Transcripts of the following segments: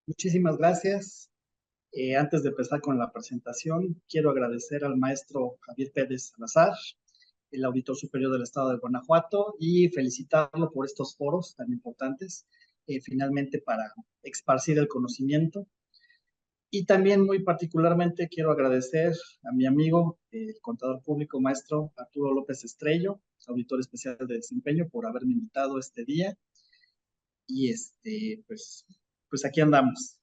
Muchísimas gracias. Antes de empezar con la presentación, quiero agradecer al maestro Javier Pérez Salazar, el Auditor Superior del Estado de Guanajuato, y felicitarlo por estos foros tan importantes, finalmente para esparcir el conocimiento. Y también muy particularmente quiero agradecer a mi amigo, el contador público maestro Arturo López Estrello, auditor especial de desempeño, por haberme invitado este día. Y pues aquí andamos.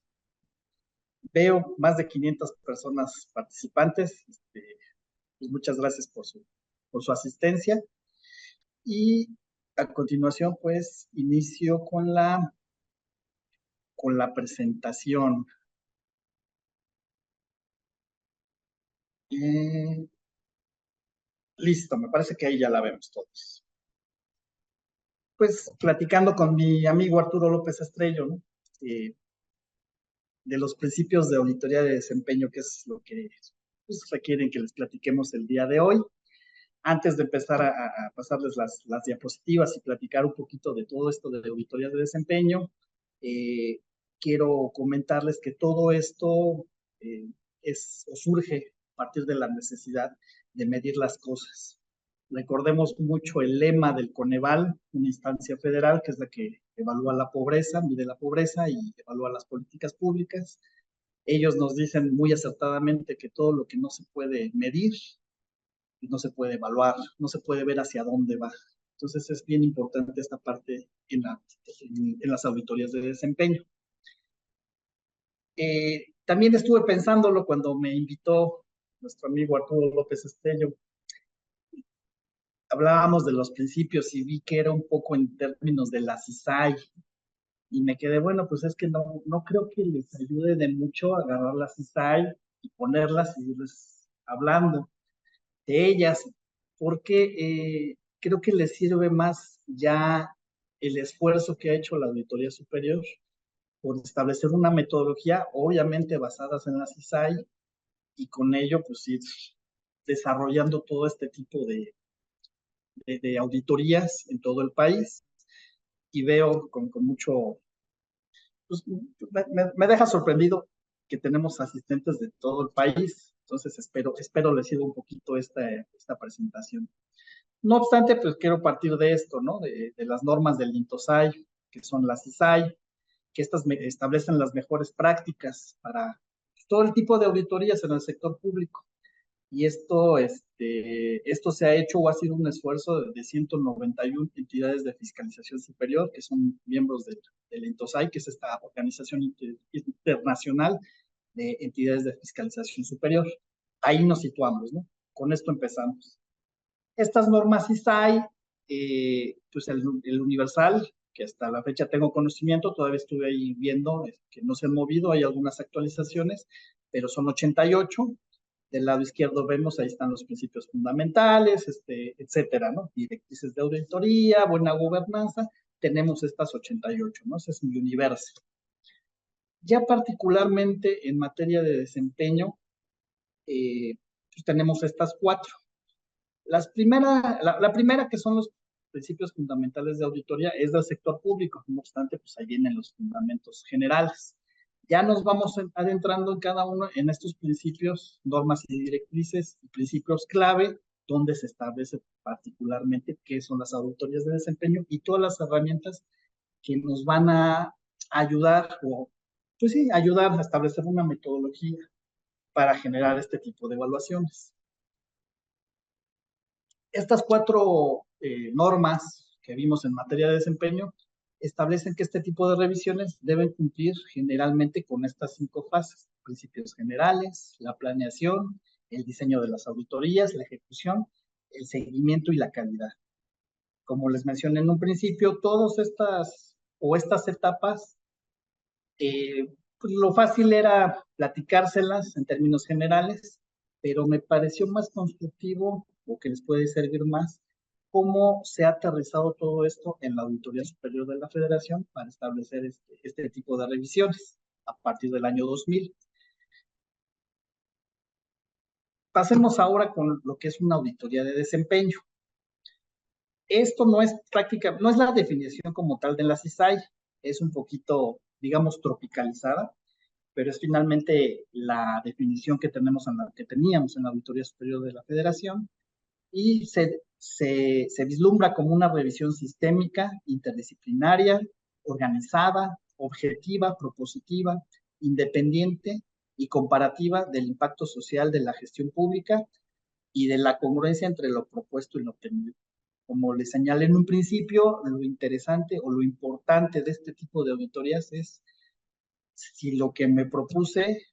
Veo más de 500 personas participantes. Pues muchas gracias por su asistencia. Y a continuación, pues, inicio con la presentación. Eh, Listo, me parece que ahí ya la vemos todos. Pues, platicando con mi amigo Arturo López Estrello, ¿no? De los principios de auditoría de desempeño, que es lo que pues, requieren que les platiquemos el día de hoy. Antes de empezar a pasarles las diapositivas y platicar un poquito de todo esto de auditorías de desempeño, eh, quiero comentarles que todo esto eh, surge a partir de la necesidad de medir las cosas. Recordemos mucho el lema del Coneval, una instancia federal que es la que evalúa la pobreza, mide la pobreza y evalúa las políticas públicas. Ellos nos dicen muy acertadamente que todo lo que no se puede medir no se puede evaluar, no se puede ver hacia dónde va. Entonces es bien importante esta parte en las auditorías de desempeño. También estuve pensándolo cuando me invitó nuestro amigo Arturo López Estrello. Hablábamos de los principios y vi que era un poco en términos de la CISAI. Y me quedé, bueno, pues es que no creo que les ayude de mucho agarrar la CISAI y ponerlas y irles hablando de ellas, porque creo que les sirve más ya el esfuerzo que ha hecho la Auditoría Superior por establecer una metodología, obviamente basadas en la CISAI, y con ello pues ir desarrollando todo este tipo de auditorías en todo el país. Y veo con mucho, pues me deja sorprendido que tenemos asistentes de todo el país. Entonces espero les sirva un poquito esta presentación. No obstante, pues quiero partir de esto, ¿no? De las normas del INTOSAI, que son las CISAI, que estas establecen las mejores prácticas para todo el tipo de auditorías en el sector público. Y esto se ha hecho o ha sido un esfuerzo de 191 entidades de fiscalización superior, que son miembros del INTOSAI, que es esta organización internacional de entidades de fiscalización superior. Ahí nos situamos, ¿no? Con esto empezamos. Estas normas CISAI, pues el universal, que hasta la fecha tengo conocimiento, todavía estuve ahí viendo que no se han movido, hay algunas actualizaciones, pero son 88. Del lado izquierdo vemos, ahí están los principios fundamentales, etcétera, ¿no? Directrices de auditoría, buena gobernanza, tenemos estas 88, ¿no? Ese es mi universo. Ya particularmente en materia de desempeño, pues tenemos estas 4. La primera, que son los principios fundamentales de auditoría, es del sector público. No obstante, pues ahí vienen los fundamentos generales. Ya nos vamos adentrando en cada uno en estos principios, normas y directrices y principios clave, donde se establece particularmente qué son las auditorías de desempeño y todas las herramientas que nos van a ayudar, o pues sí, ayudar a establecer una metodología para generar este tipo de evaluaciones. Estas 4 normas que vimos en materia de desempeño establecen que este tipo de revisiones deben cumplir generalmente con estas 5 fases: principios generales, la planeación, el diseño de las auditorías, la ejecución, el seguimiento y la calidad. Como les mencioné en un principio, todas estas etapas, pues lo fácil era platicárselas en términos generales, pero me pareció más constructivo, o que les puede servir más, cómo se ha aterrizado todo esto en la Auditoría Superior de la Federación para establecer este tipo de revisiones a partir del año 2000. Pasemos ahora con lo que es una auditoría de desempeño. Esto no es la definición como tal de la CISAI, es un poquito digamos, tropicalizada, pero es finalmente la definición que teníamos en la Auditoría Superior de la Federación, y se vislumbra como una revisión sistémica, interdisciplinaria, organizada, objetiva, propositiva, independiente y comparativa del impacto social de la gestión pública y de la congruencia entre lo propuesto y lo obtenido. Como les señalé en un principio, lo interesante o lo importante de este tipo de auditorías es si lo que me propuse,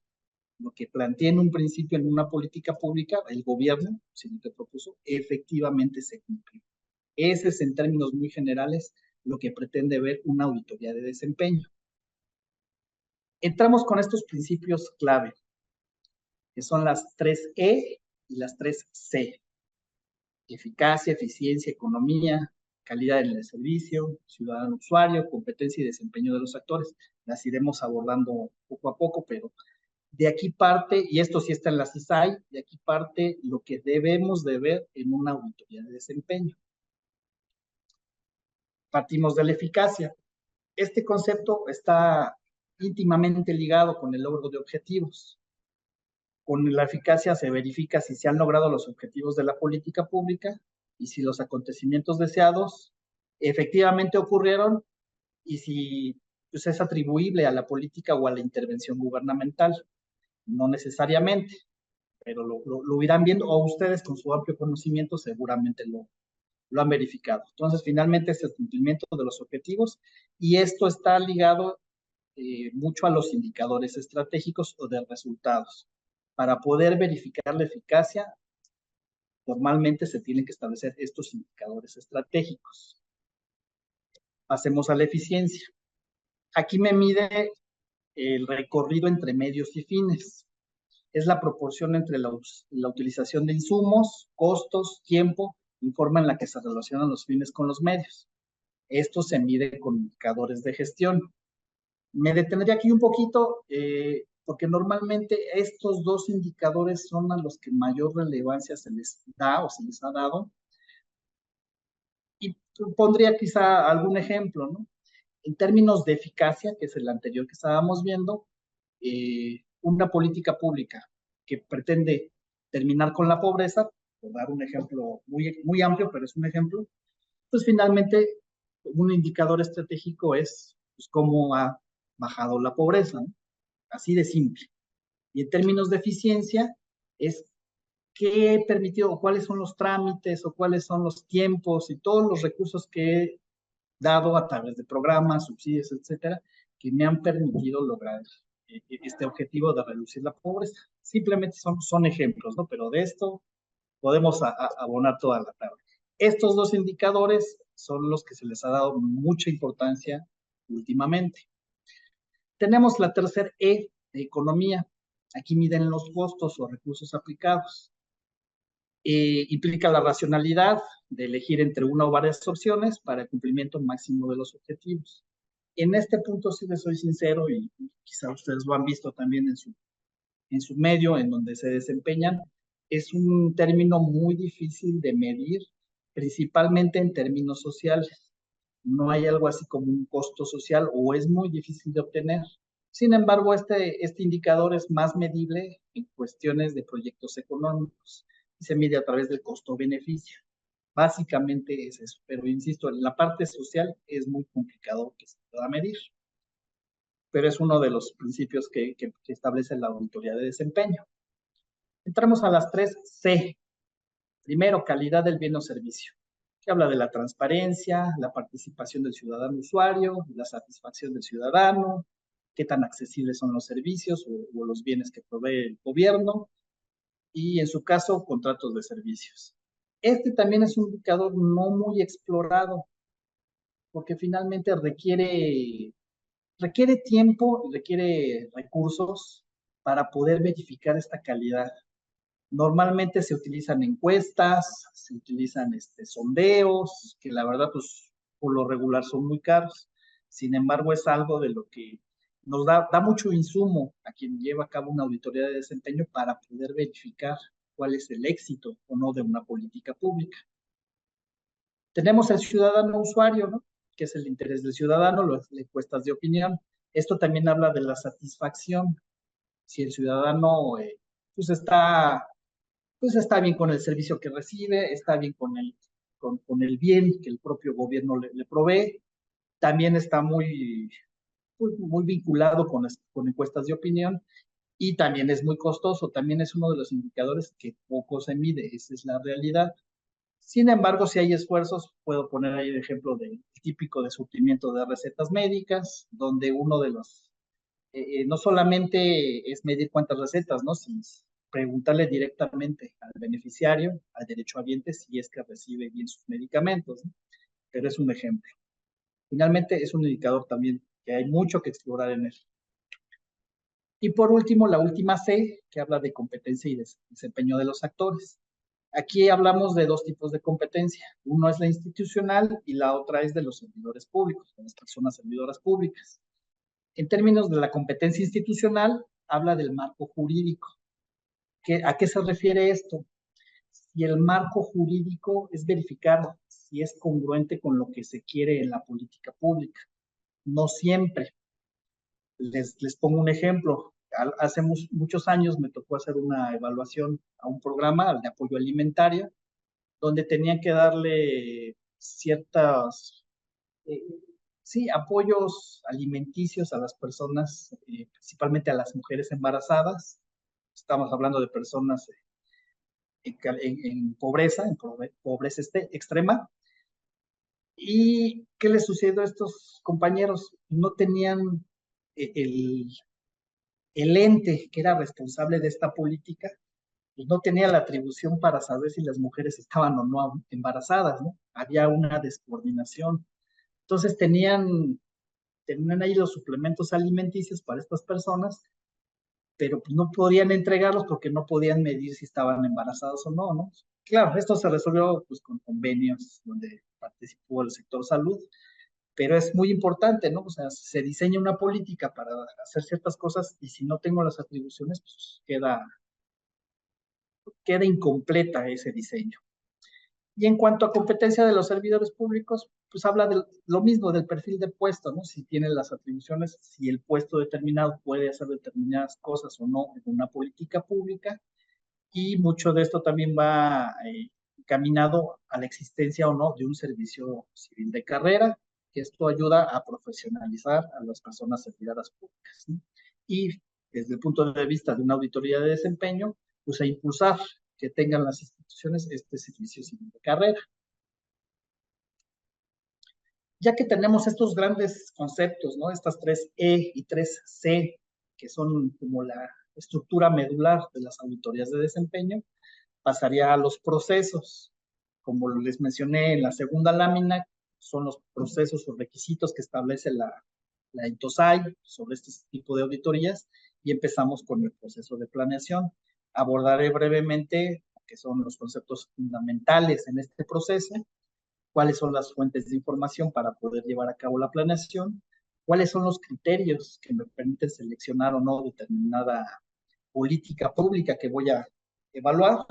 lo que planteé en un principio en una política pública, el gobierno, si lo que propuso, efectivamente se cumplió. Ese es, en términos muy generales, lo que pretende ver una auditoría de desempeño. Entramos con estos principios clave, que son las 3E y las 3C. Eficacia, eficiencia, economía, calidad en el servicio, ciudadano usuario, competencia y desempeño de los actores. Las iremos abordando poco a poco, pero de aquí parte, y esto sí está en la CISAI, de aquí parte lo que debemos de ver en una auditoría de desempeño. Partimos de la eficacia. Este concepto está íntimamente ligado con el logro de objetivos. Con la eficacia se verifica si se han logrado los objetivos de la política pública y si los acontecimientos deseados efectivamente ocurrieron y si pues, es atribuible a la política o a la intervención gubernamental. No necesariamente, pero lo irán viendo, o ustedes con su amplio conocimiento seguramente lo han verificado. Entonces, finalmente es el cumplimiento de los objetivos y esto está ligado mucho a los indicadores estratégicos o de resultados. Para poder verificar la eficacia, normalmente se tienen que establecer estos indicadores estratégicos. Pasemos a la eficiencia. Aquí me mide el recorrido entre medios y fines. Es la proporción entre la utilización de insumos, costos, tiempo, y forma en la que se relacionan los fines con los medios. Esto se mide con indicadores de gestión. Me detendría aquí un poquito porque normalmente estos dos indicadores son a los que mayor relevancia se les da o se les ha dado. Y pondría quizá algún ejemplo, ¿no? En términos de eficacia, que es el anterior que estábamos viendo, una política pública que pretende terminar con la pobreza, por dar un ejemplo muy amplio, pero es un ejemplo, pues finalmente un indicador estratégico es pues, cómo ha bajado la pobreza, ¿no? Así de simple. Y en términos de eficiencia, es qué permitió, o cuáles son los trámites, o cuáles son los tiempos y todos los recursos que he dado a través de programas, subsidios, etcétera, que me han permitido lograr este objetivo de reducir la pobreza. Simplemente son ejemplos, ¿no? Pero de esto podemos abonar toda la tarde. Estos dos indicadores son los que se les ha dado mucha importancia últimamente. Tenemos la tercera E de economía. Aquí miden los costos o recursos aplicados. Implica la racionalidad de elegir entre una o varias opciones para el cumplimiento máximo de los objetivos. En este punto, sí les soy sincero, y quizá ustedes lo han visto también en su medio, en donde se desempeñan, es un término muy difícil de medir, principalmente en términos sociales. No hay algo así como un costo social o es muy difícil de obtener. Sin embargo, este indicador es más medible en cuestiones de proyectos económicos y se mide a través del costo-beneficio. Básicamente es eso, pero insisto, en la parte social es muy complicado que se pueda medir, pero es uno de los principios que establece la auditoría de desempeño. Entramos a las 3C. Primero, calidad del bien o servicio, que habla de la transparencia, la participación del ciudadano usuario, la satisfacción del ciudadano, qué tan accesibles son los servicios o los bienes que provee el gobierno, y en su caso, contratos de servicios. Este también es un indicador no muy explorado, porque finalmente requiere tiempo y requiere recursos para poder verificar esta calidad. Normalmente se utilizan encuestas, se utilizan sondeos, que la verdad, pues, por lo regular son muy caros. Sin embargo, es algo de lo que nos da mucho insumo a quien lleva a cabo una auditoría de desempeño para poder verificar cuál es el éxito o no de una política pública. Tenemos el ciudadano usuario, ¿no? Que es el interés del ciudadano, las encuestas de opinión. Esto también habla de la satisfacción. Si el ciudadano pues está pues está bien con el servicio que recibe, está bien con el bien que el propio gobierno le provee, también está muy vinculado con encuestas de opinión y también es muy costoso, también es uno de los indicadores que poco se mide, esa es la realidad. Sin embargo, si hay esfuerzos, puedo poner ahí el ejemplo del típico de surtimiento de recetas médicas, donde uno de los no solamente es medir cuántas recetas, ¿no? Sino preguntarle directamente al beneficiario, al derechohabiente, si es que recibe bien sus medicamentos, ¿no? Pero es un ejemplo. Finalmente, es un indicador también que hay mucho que explorar en él. Y por último, la última C, que habla de competencia y desempeño de los actores. Aquí hablamos de dos tipos de competencia. Uno es la institucional y la otra es de los servidores públicos, de las personas servidoras públicas. En términos de la competencia institucional, habla del marco jurídico. ¿A qué se refiere esto? Si el marco jurídico es verificar si es congruente con lo que se quiere en la política pública. No siempre. Les pongo un ejemplo. Hace muchos años me tocó hacer una evaluación a un programa de apoyo alimentario, donde tenían que darle ciertas eh, sí, apoyos alimenticios a las personas, principalmente a las mujeres embarazadas. Estamos hablando de personas en pobreza, pobreza extrema. ¿Y qué les sucedió a estos compañeros? No tenían el, el ente que era responsable de esta política, pues no tenía la atribución para saber si las mujeres estaban o no embarazadas, ¿no? Había una descoordinación. Entonces tenían ahí los suplementos alimenticios para estas personas, pero pues no podían entregarlos porque no podían medir si estaban embarazados o no, ¿no? Claro, esto se resolvió pues con convenios donde participó el sector salud, pero es muy importante, ¿no? O sea, se diseña una política para hacer ciertas cosas y si no tengo las atribuciones, pues queda incompleta ese diseño. Y en cuanto a competencia de los servidores públicos, pues habla de lo mismo, del perfil de puesto, ¿no? Si tiene las atribuciones, si el puesto determinado puede hacer determinadas cosas o no en una política pública. Y mucho de esto también va encaminado a la existencia o no de un servicio civil de carrera, que esto ayuda a profesionalizar a las personas servidoras públicas, ¿no? Y desde el punto de vista de una auditoría de desempeño, pues a impulsar que tengan las instituciones este servicio civil de carrera. Ya que tenemos estos grandes conceptos, ¿no? Estas 3E y 3C, que son como la estructura medular de las auditorías de desempeño, pasaría a los procesos. Como les mencioné en la segunda lámina, son los procesos o requisitos que establece la INTOSAI sobre este tipo de auditorías y empezamos con el proceso de planeación. Abordaré brevemente qué son los conceptos fundamentales en este proceso, cuáles son las fuentes de información para poder llevar a cabo la planeación, cuáles son los criterios que me permiten seleccionar o no determinada política pública que voy a evaluar,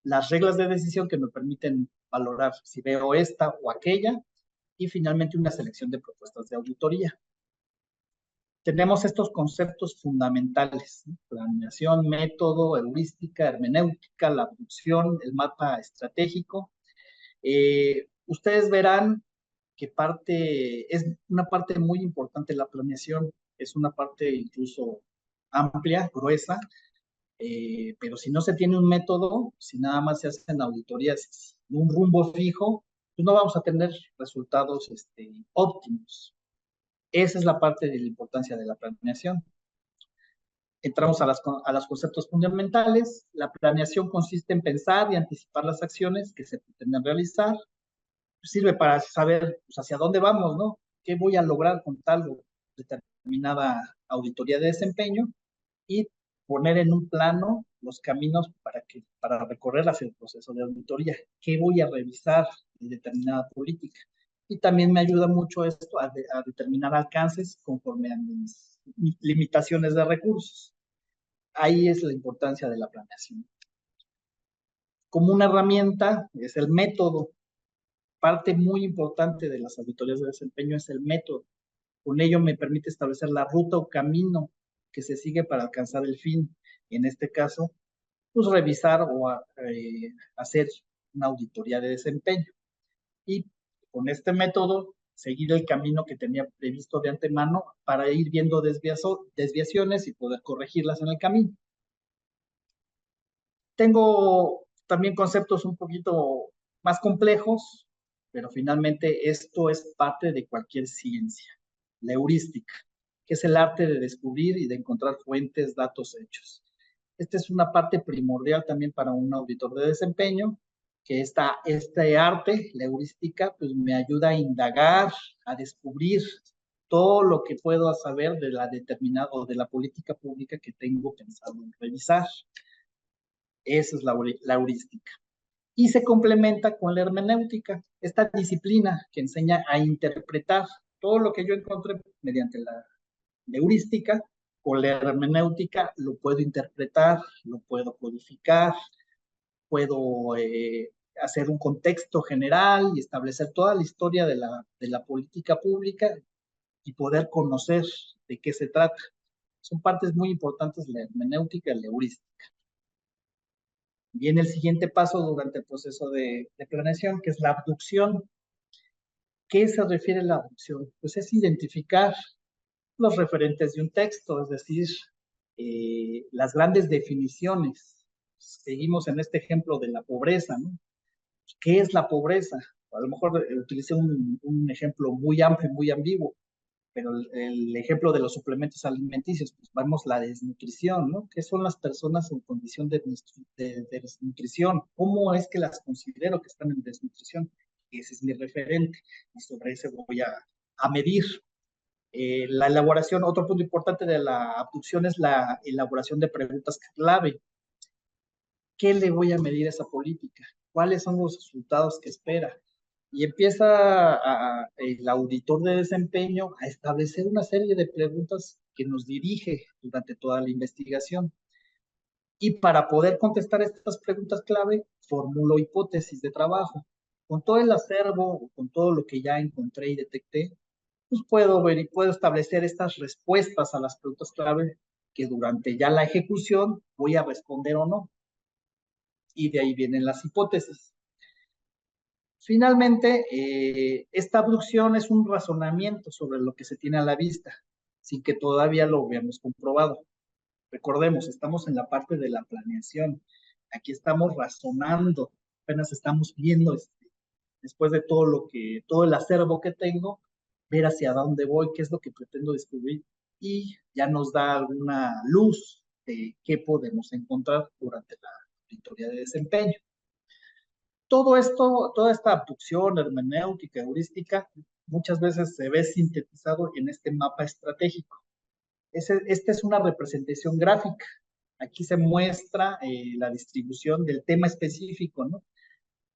las reglas de decisión que me permiten valorar si veo esta o aquella, y finalmente una selección de propuestas de auditoría. Tenemos estos conceptos fundamentales, ¿no? Planeación, método, heurística, hermenéutica, la abducción, el mapa estratégico. Ustedes verán que es una parte muy importante la planeación, es una parte incluso amplia, gruesa, pero si no se tiene un método, si nada más se hacen auditorías de un rumbo fijo, pues no vamos a tener resultados óptimos. Esa es la parte de la importancia de la planeación. Entramos a los conceptos fundamentales. La planeación consiste en pensar y anticipar las acciones que se pretenden realizar. Sirve para saber pues, hacia dónde vamos, ¿no? ¿Qué voy a lograr con tal o determinada auditoría de desempeño? Y poner en un plano los caminos para recorrer hacia el proceso de auditoría. ¿Qué voy a revisar en determinada política? Y también me ayuda mucho esto a determinar alcances conforme a mis limitaciones de recursos. Ahí es la importancia de la planeación. Como una herramienta es el método. Parte muy importante de las auditorías de desempeño es el método. Con ello me permite establecer la ruta o camino que se sigue para alcanzar el fin. En este caso, pues revisar o hacer una auditoría de desempeño. Y con este método, seguir el camino que tenía previsto de antemano para ir viendo desviaciones y poder corregirlas en el camino. Tengo también conceptos un poquito más complejos, pero finalmente esto es parte de cualquier ciencia. La heurística, que es el arte de descubrir y de encontrar fuentes, datos, hechos. Esta es una parte primordial también para un auditor de desempeño, que este arte, la heurística, pues me ayuda a indagar, a descubrir todo lo que puedo saber de la determinada o de la política pública que tengo pensado en revisar. Esa es la heurística. Y se complementa con la hermenéutica, esta disciplina que enseña a interpretar todo lo que yo encontré mediante la heurística. Con la hermenéutica lo puedo interpretar, lo puedo codificar, puedo hacer un contexto general y establecer toda la historia de la política pública y poder conocer de qué se trata. Son partes muy importantes la hermenéutica y la heurística. Viene el siguiente paso durante el proceso de planeación, que es la abducción. ¿Qué se refiere a la abducción? Pues es identificar los referentes de un texto, es decir, las grandes definiciones. Seguimos en este ejemplo de la pobreza, ¿no? ¿Qué es la pobreza? A lo mejor utilicé un ejemplo muy amplio, muy ambiguo, pero el ejemplo de los suplementos alimenticios, pues vemos la desnutrición, ¿no? ¿Qué son las personas en condición de desnutrición? ¿Cómo es que las considero que están en desnutrición? Ese es mi referente y sobre ese voy a medir. La elaboración, otro punto importante de la abducción es la elaboración de preguntas clave. ¿Qué le voy a medir a esa política? ¿Cuáles son los resultados que espera? Y empieza el auditor de desempeño a establecer una serie de preguntas que nos dirige durante toda la investigación. Y para poder contestar estas preguntas clave, formulo hipótesis de trabajo. Con todo el acervo, con todo lo que ya encontré y detecté, pues puedo ver y puedo establecer estas respuestas a las preguntas clave que durante ya la ejecución voy a responder o no. Y de ahí vienen las hipótesis. Finalmente, esta abducción es un razonamiento sobre lo que se tiene a la vista, sin que todavía lo veamos comprobado. Recordemos, estamos en la parte de la planeación. Aquí estamos razonando, apenas estamos viendo, después de todo el acervo que tengo, ver hacia dónde voy, qué es lo que pretendo descubrir, y ya nos da alguna luz de qué podemos encontrar durante la auditoría de desempeño. Todo esto, toda esta abducción hermenéutica, heurística, muchas veces se ve sintetizado en este mapa estratégico. Esta es una representación gráfica. Aquí se muestra la distribución del tema específico, ¿no?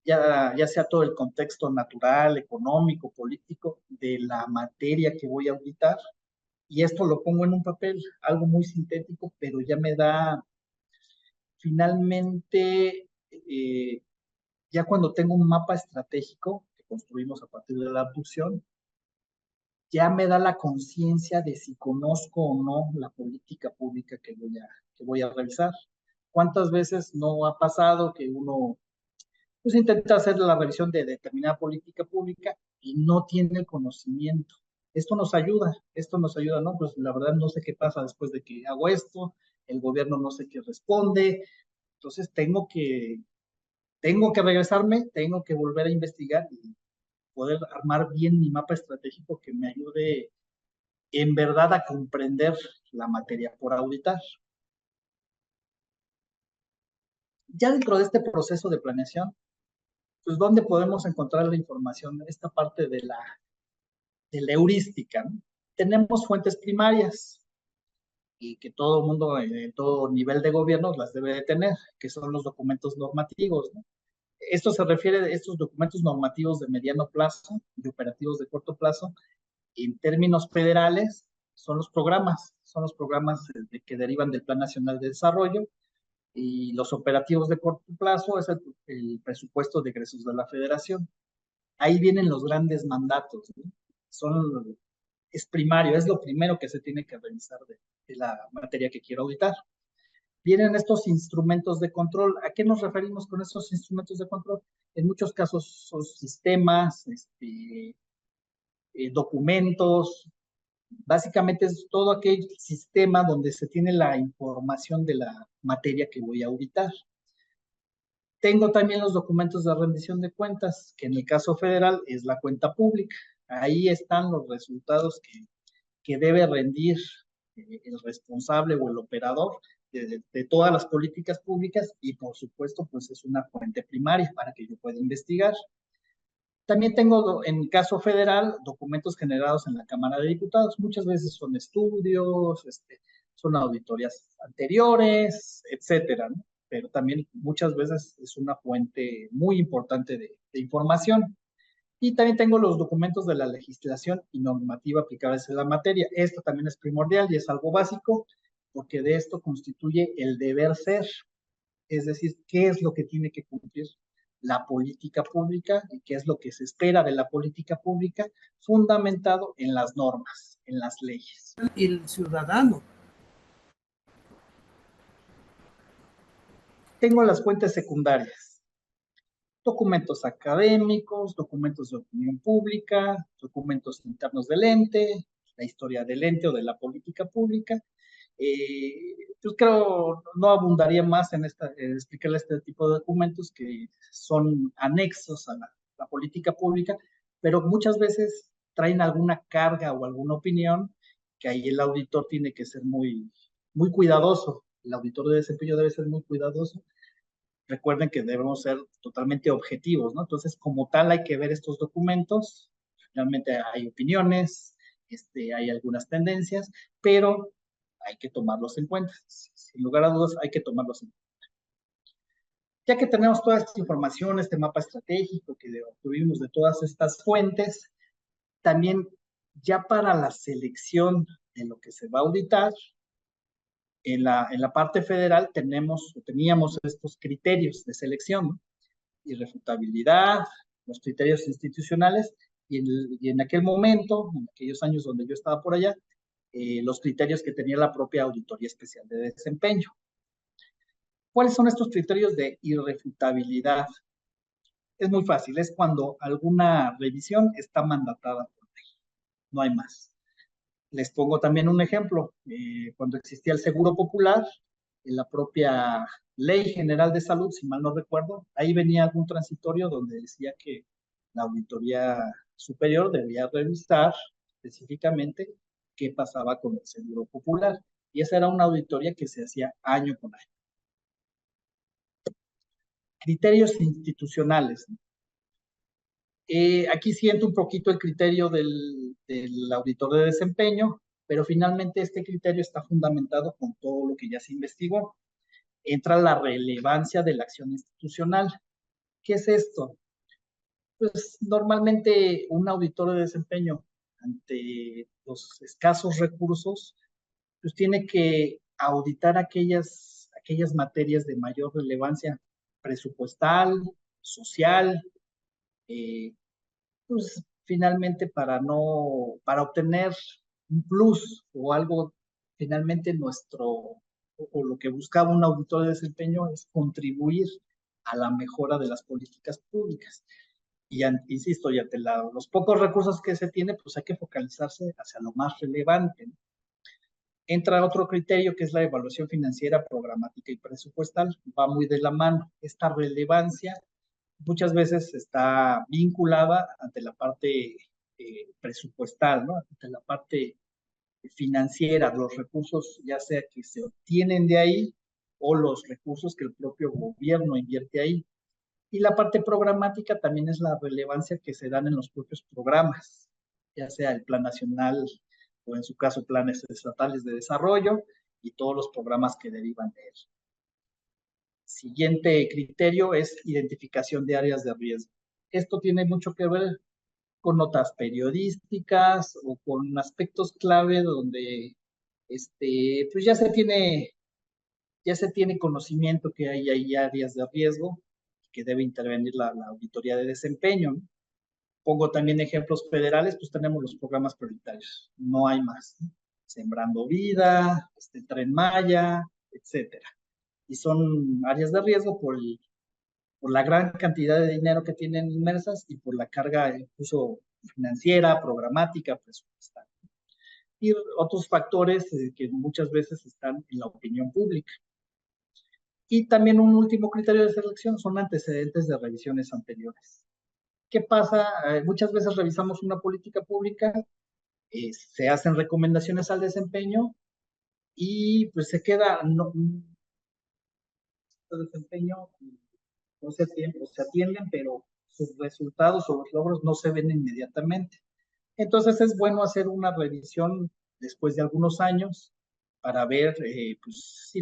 Ya sea todo el contexto natural, económico, político, de la materia que voy a auditar. Y esto lo pongo en un papel, algo muy sintético, pero ya me da finalmente ya cuando tengo un mapa estratégico que construimos a partir de la abducción, ya me da la conciencia de si conozco o no la política pública que voy a revisar. ¿Cuántas veces no ha pasado que uno pues, intenta hacer la revisión de determinada política pública y no tiene el conocimiento? Esto nos ayuda, ¿no? Pues la verdad no sé qué pasa después de que hago esto, el gobierno no sé qué responde, entonces tengo que regresarme, tengo que volver a investigar y poder armar bien mi mapa estratégico que me ayude en verdad a comprender la materia por auditar. Ya dentro de este proceso de planeación, pues ¿dónde podemos encontrar la información? Esta parte de la heurística, ¿no? Tenemos fuentes primarias y que todo mundo, en todo nivel de gobierno las debe de tener, que son los documentos normativos, ¿no? Esto se refiere a estos documentos normativos de mediano plazo y operativos de corto plazo. En términos federales, son los programas que derivan del Plan Nacional de Desarrollo, y los operativos de corto plazo es el presupuesto de egresos de la federación. Ahí vienen los grandes mandatos, ¿no? Son es primario, es lo primero que se tiene que revisar de la materia que quiero auditar. Vienen estos instrumentos de control. ¿A qué nos referimos con estos instrumentos de control? En muchos casos son sistemas, documentos. Básicamente es todo aquel sistema donde se tiene la información de la materia que voy a auditar. Tengo también los documentos de rendición de cuentas, que en el caso federal es la cuenta pública. Ahí están los resultados que debe rendir el responsable o el operador de todas las políticas públicas y por supuesto pues es una fuente primaria para que yo pueda investigar. También tengo en caso federal documentos generados en la Cámara de Diputados, muchas veces son estudios, son auditorías anteriores, etcétera, ¿no? Pero también muchas veces es una fuente muy importante de información. Y también tengo los documentos de la legislación y normativa aplicables en la materia. Esto también es primordial y es algo básico, porque de esto constituye el deber ser, es decir, qué es lo que tiene que cumplir la política pública y qué es lo que se espera de la política pública, fundamentado en las normas, en las leyes. El ciudadano. Tengo las fuentes secundarias. Documentos académicos, documentos de opinión pública, documentos internos del ente, la historia del ente o de la política pública. Pues creo no abundaría más en explicarle este tipo de documentos que son anexos a la política pública, pero muchas veces traen alguna carga o alguna opinión que ahí el auditor tiene que ser muy cuidadoso. El auditor de desempeño debe ser muy cuidadoso. Recuerden que debemos ser totalmente objetivos, ¿no? Entonces, como tal, hay que ver estos documentos. Realmente hay opiniones, hay algunas tendencias, pero hay que tomarlos en cuenta. Sin lugar a dudas, hay que tomarlos en cuenta. Ya que tenemos toda esta información, este mapa estratégico que obtuvimos de todas estas fuentes, también ya para la selección de lo que se va a auditar, en la parte federal teníamos estos criterios de selección, ¿no? Irrefutabilidad, los criterios institucionales, y en aquel momento, en aquellos años donde yo estaba por allá, los criterios que tenía la propia Auditoría Especial de Desempeño. ¿Cuáles son estos criterios de irrefutabilidad? Es muy fácil, es cuando alguna revisión está mandatada por ley, no hay más. Les pongo también un ejemplo. Cuando existía el Seguro Popular, en la propia Ley General de Salud, si mal no recuerdo, ahí venía algún transitorio donde decía que la Auditoría Superior debía revisar específicamente qué pasaba con el Seguro Popular. Y esa era una auditoría que se hacía año con año. Criterios institucionales. Aquí siento un poquito el criterio del auditor de desempeño, pero finalmente este criterio está fundamentado con todo lo que ya se investigó. Entra la relevancia de la acción institucional. ¿Qué es esto? Pues normalmente un auditor de desempeño ante los escasos recursos, pues tiene que auditar aquellas materias de mayor relevancia presupuestal, social, pues finalmente para obtener un plus o algo, finalmente o lo que buscaba un auditor de desempeño es contribuir a la mejora de las políticas públicas. Y insisto, y ante los pocos recursos que se tiene, pues hay que focalizarse hacia lo más relevante. Entra otro criterio que es la evaluación financiera, programática y presupuestal. Va muy de la mano. Esta relevancia muchas veces está vinculada ante la parte presupuestal, ¿no? Ante la parte financiera, los recursos ya sea que se obtienen de ahí o los recursos que el propio gobierno invierte ahí. Y la parte programática también es la relevancia que se dan en los propios programas, ya sea el Plan Nacional o en su caso planes estatales de desarrollo y todos los programas que derivan de él. Siguiente criterio es identificación de áreas de riesgo. Esto tiene mucho que ver con notas periodísticas o con aspectos clave donde pues ya se tiene conocimiento que hay áreas de riesgo que debe intervenir la auditoría de desempeño, ¿no? Pongo también ejemplos federales, pues tenemos los programas prioritarios, no hay más, ¿no? Sembrando Vida, Tren Maya, etcétera. Y son áreas de riesgo por la gran cantidad de dinero que tienen inmersas y por la carga incluso financiera, programática, presupuestal. Y otros factores que muchas veces están en la opinión pública. Y también un último criterio de selección son antecedentes de revisiones anteriores. ¿Qué pasa? Muchas veces revisamos una política pública, se hacen recomendaciones al desempeño y pues se queda, no, el desempeño no se atienden, pero sus resultados o los logros no se ven inmediatamente. Entonces es bueno hacer una revisión después de algunos años para ver pues, si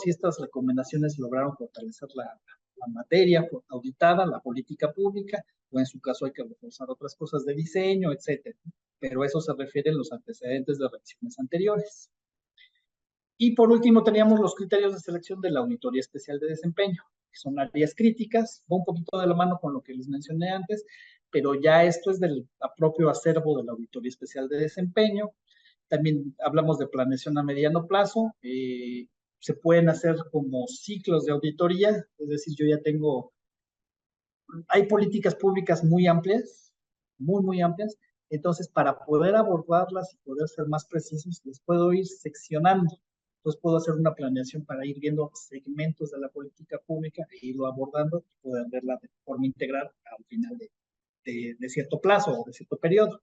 estas recomendaciones lograron fortalecer la materia auditada, la política pública, o en su caso hay que reforzar otras cosas de diseño, etcétera. Pero eso se refiere a los antecedentes de revisiones anteriores. Y por último teníamos los criterios de selección de la Auditoría Especial de Desempeño, que son áreas críticas, va un poquito de la mano con lo que les mencioné antes, pero ya esto es del propio acervo de la Auditoría Especial de Desempeño. También hablamos de planeación a mediano plazo, se pueden hacer como ciclos de auditoría, es decir, yo ya tengo, hay políticas públicas muy amplias, muy amplias, entonces para poder abordarlas y poder ser más precisos, les puedo ir seccionando. Entonces puedo hacer una planeación para ir viendo segmentos de la política pública e irlo abordando y poder verla de forma integral al final de cierto plazo o de cierto periodo.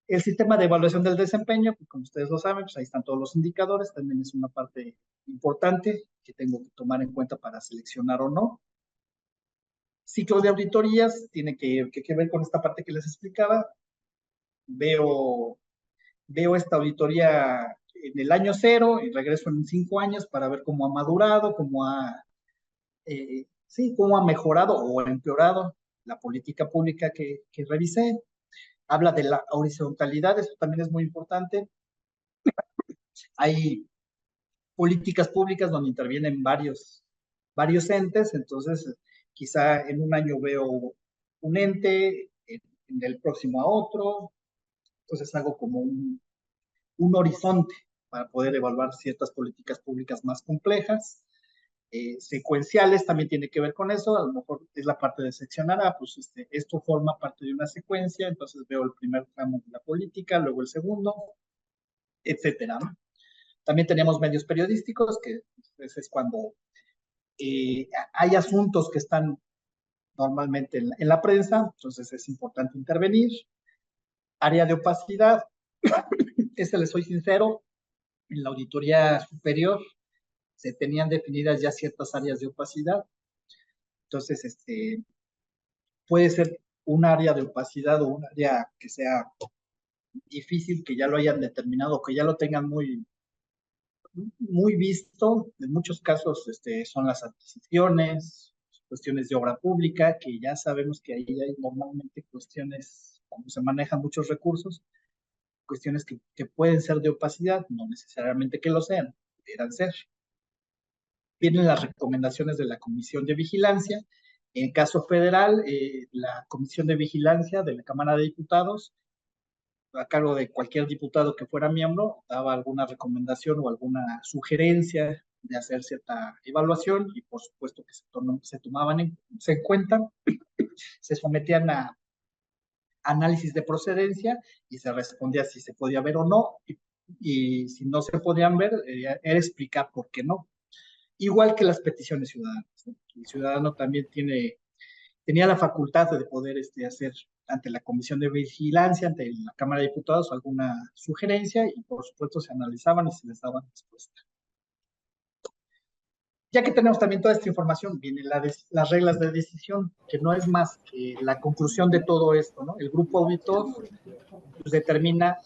El sistema de evaluación del desempeño, pues como ustedes lo saben, pues ahí están todos los indicadores, también es una parte importante que tengo que tomar en cuenta para seleccionar o no. Ciclo de auditorías tiene que ver con esta parte que les explicaba. Veo esta auditoría en el año cero y regreso en 5 años para ver cómo ha madurado, cómo ha mejorado o empeorado la política pública que revisé. Habla de la horizontalidad, eso también es muy importante. Hay políticas públicas donde intervienen varios entes, entonces quizá en un año veo un ente, en el próximo a otro, entonces hago como un horizonte para poder evaluar ciertas políticas públicas más complejas. Secuenciales también tiene que ver con eso, a lo mejor es la parte de seccionar, pues esto forma parte de una secuencia, entonces veo el primer tramo de la política, luego el segundo, etcétera, ¿no? También tenemos medios periodísticos, que pues, es cuando hay asuntos que están normalmente en la prensa, entonces es importante intervenir. Área de opacidad, les soy sincero, en la auditoría superior se tenían definidas ya ciertas áreas de opacidad, entonces puede ser un área de opacidad o un área que sea difícil, que ya lo hayan determinado, que ya lo tengan muy visto. En muchos casos son las adquisiciones, cuestiones de obra pública, que ya sabemos que ahí hay normalmente cuestiones, como se manejan muchos recursos, cuestiones que pueden ser de opacidad, no necesariamente que lo sean, pudieran ser. Vienen las recomendaciones de la Comisión de Vigilancia. En caso federal, la Comisión de Vigilancia de la Cámara de Diputados, a cargo de cualquier diputado que fuera miembro, daba alguna recomendación o alguna sugerencia de hacer cierta evaluación y por supuesto que se tomaban en cuenta, se sometían a análisis de procedencia y se respondía si se podía ver o no, y si no se podían ver, era explicar por qué no. Igual que las peticiones ciudadanas, ¿no? El ciudadano también tenía la facultad de poder hacer ante la Comisión de Vigilancia, ante la Cámara de Diputados, alguna sugerencia y por supuesto se analizaban y se les daban respuesta. Ya que tenemos también toda esta información, vienen las reglas de decisión, que no es más que la conclusión de todo esto, ¿no? El grupo auditor pues, determina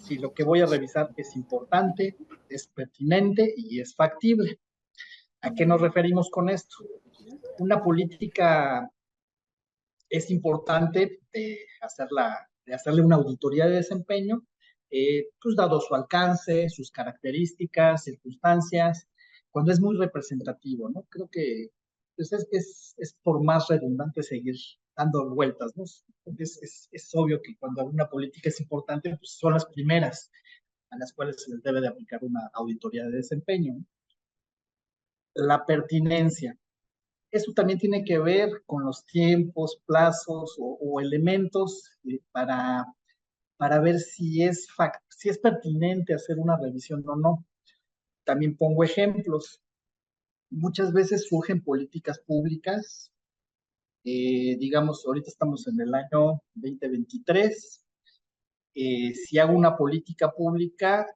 si lo que voy a revisar es importante, es pertinente y es factible. ¿A qué nos referimos con esto? Una política es importante hacerle una auditoría de desempeño, pues dado su alcance, sus características, circunstancias, cuando es muy representativo, ¿no? Creo que pues es por más redundante seguir dando vueltas, ¿no? Es obvio que cuando una política es importante, pues son las primeras a las cuales se les debe de aplicar una auditoría de desempeño. La pertinencia. Eso también tiene que ver con los tiempos, plazos o elementos para ver si es pertinente hacer una revisión o no. También pongo ejemplos. Muchas veces surgen políticas públicas, digamos, ahorita estamos en el año 2023, si hago una política pública,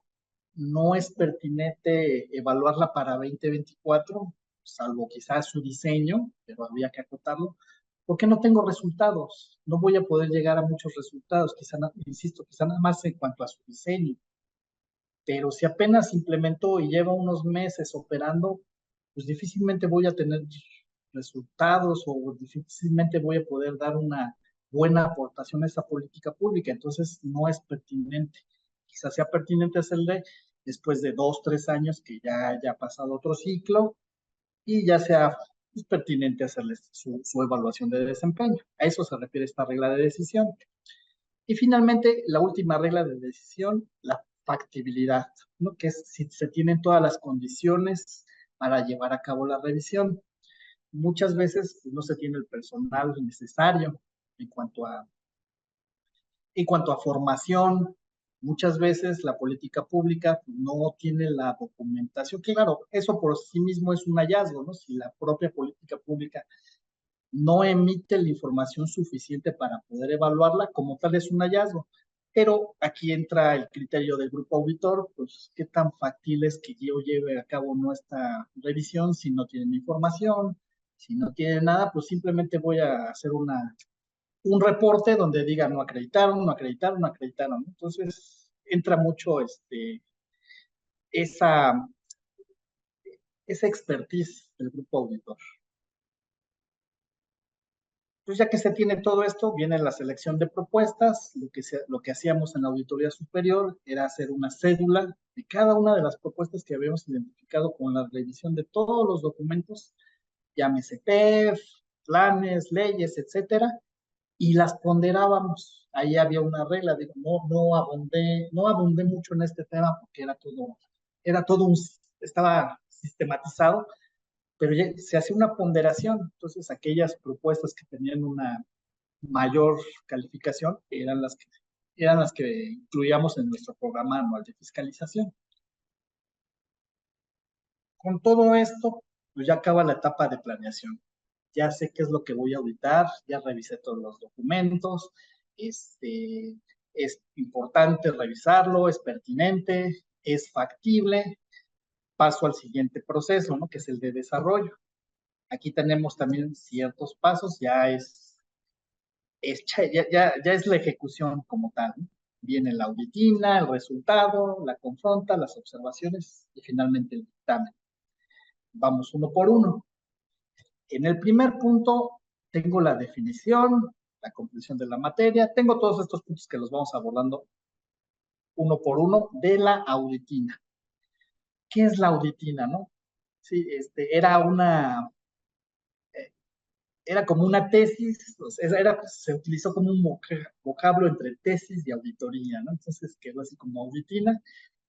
no es pertinente evaluarla para 2024, salvo quizás su diseño, pero habría que acotarlo, porque no tengo resultados, no voy a poder llegar a muchos resultados, quizá, insisto, quizá nada más en cuanto a su diseño, pero si apenas implementó y lleva unos meses operando, pues difícilmente voy a tener resultados o difícilmente voy a poder dar una buena aportación a esa política pública, entonces no es pertinente. Quizás sea pertinente hacerle después de 2, 3 años que ya haya pasado otro ciclo y ya sea pues, pertinente hacerle su evaluación de desempeño. A eso se refiere esta regla de decisión. Y finalmente, la última regla de decisión, la factibilidad, ¿no? Que es si se tienen todas las condiciones para llevar a cabo la revisión. Muchas veces pues, no se tiene el personal necesario en cuanto a, en cuanto a formación. Muchas veces la política pública no tiene la documentación. Claro, eso por sí mismo es un hallazgo, ¿no? Si la propia política pública no emite la información suficiente para poder evaluarla, como tal es un hallazgo. Pero aquí entra el criterio del grupo auditor, pues qué tan factible es que yo lleve a cabo nuestra revisión si no tienen información, si no tienen nada, pues simplemente voy a hacer un reporte donde diga no acreditaron, no acreditaron, no acreditaron. Entonces entra mucho esa, esa expertise del grupo auditor. Pues ya que se tiene todo esto, viene la selección de propuestas. Lo que hacíamos en la auditoría superior era hacer una cédula de cada una de las propuestas que habíamos identificado con la revisión de todos los documentos, llámese PEF, planes, leyes, etcétera, y las ponderábamos. Ahí había una regla, digo, no abundé mucho en este tema porque estaba sistematizado, pero ya se hace una ponderación. Entonces, aquellas propuestas que tenían una mayor calificación eran las que incluíamos en nuestro programa anual de fiscalización. Con todo esto, pues ya acaba la etapa de planeación. Ya sé qué es lo que voy a auditar, ya revisé todos los documentos, es importante revisarlo, es pertinente, es factible. Paso al siguiente proceso, ¿no? Que es el de desarrollo. Aquí tenemos también ciertos pasos, ya es la ejecución como tal, ¿no? Viene la auditina, el resultado, la confronta, las observaciones y finalmente el dictamen. Vamos uno por uno. En el primer punto tengo la definición, la comprensión de la materia, tengo todos estos puntos que los vamos abordando uno por uno de la auditina. ¿Qué es la auditina, no? Sí, era como una tesis, o sea, se utilizó como un vocablo entre tesis y auditoría, ¿no? Entonces quedó así como auditina,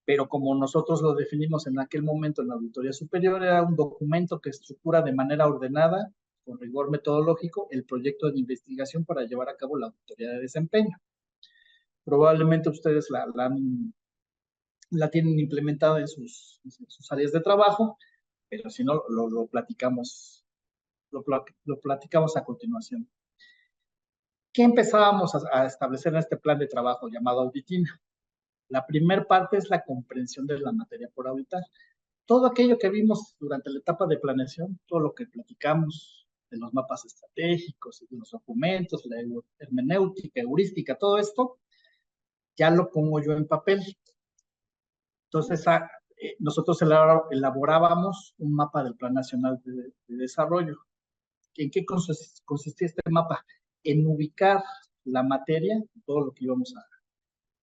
pero como nosotros lo definimos en aquel momento en la auditoría superior, era un documento que estructura de manera ordenada, con rigor metodológico, el proyecto de investigación para llevar a cabo la auditoría de desempeño. Probablemente ustedes la tienen implementada en sus áreas de trabajo, pero si no, lo platicamos a continuación. ¿Qué empezábamos a establecer en este plan de trabajo llamado auditina? La primera parte es la comprensión de la materia por auditar. Todo aquello que vimos durante la etapa de planeación, todo lo que platicamos de los mapas estratégicos, de los documentos, la hermenéutica, heurística, todo esto, ya lo pongo yo en papel. Entonces, nosotros elaborábamos un mapa del Plan Nacional de Desarrollo. ¿En qué consistía este mapa? En ubicar la materia, todo lo que íbamos a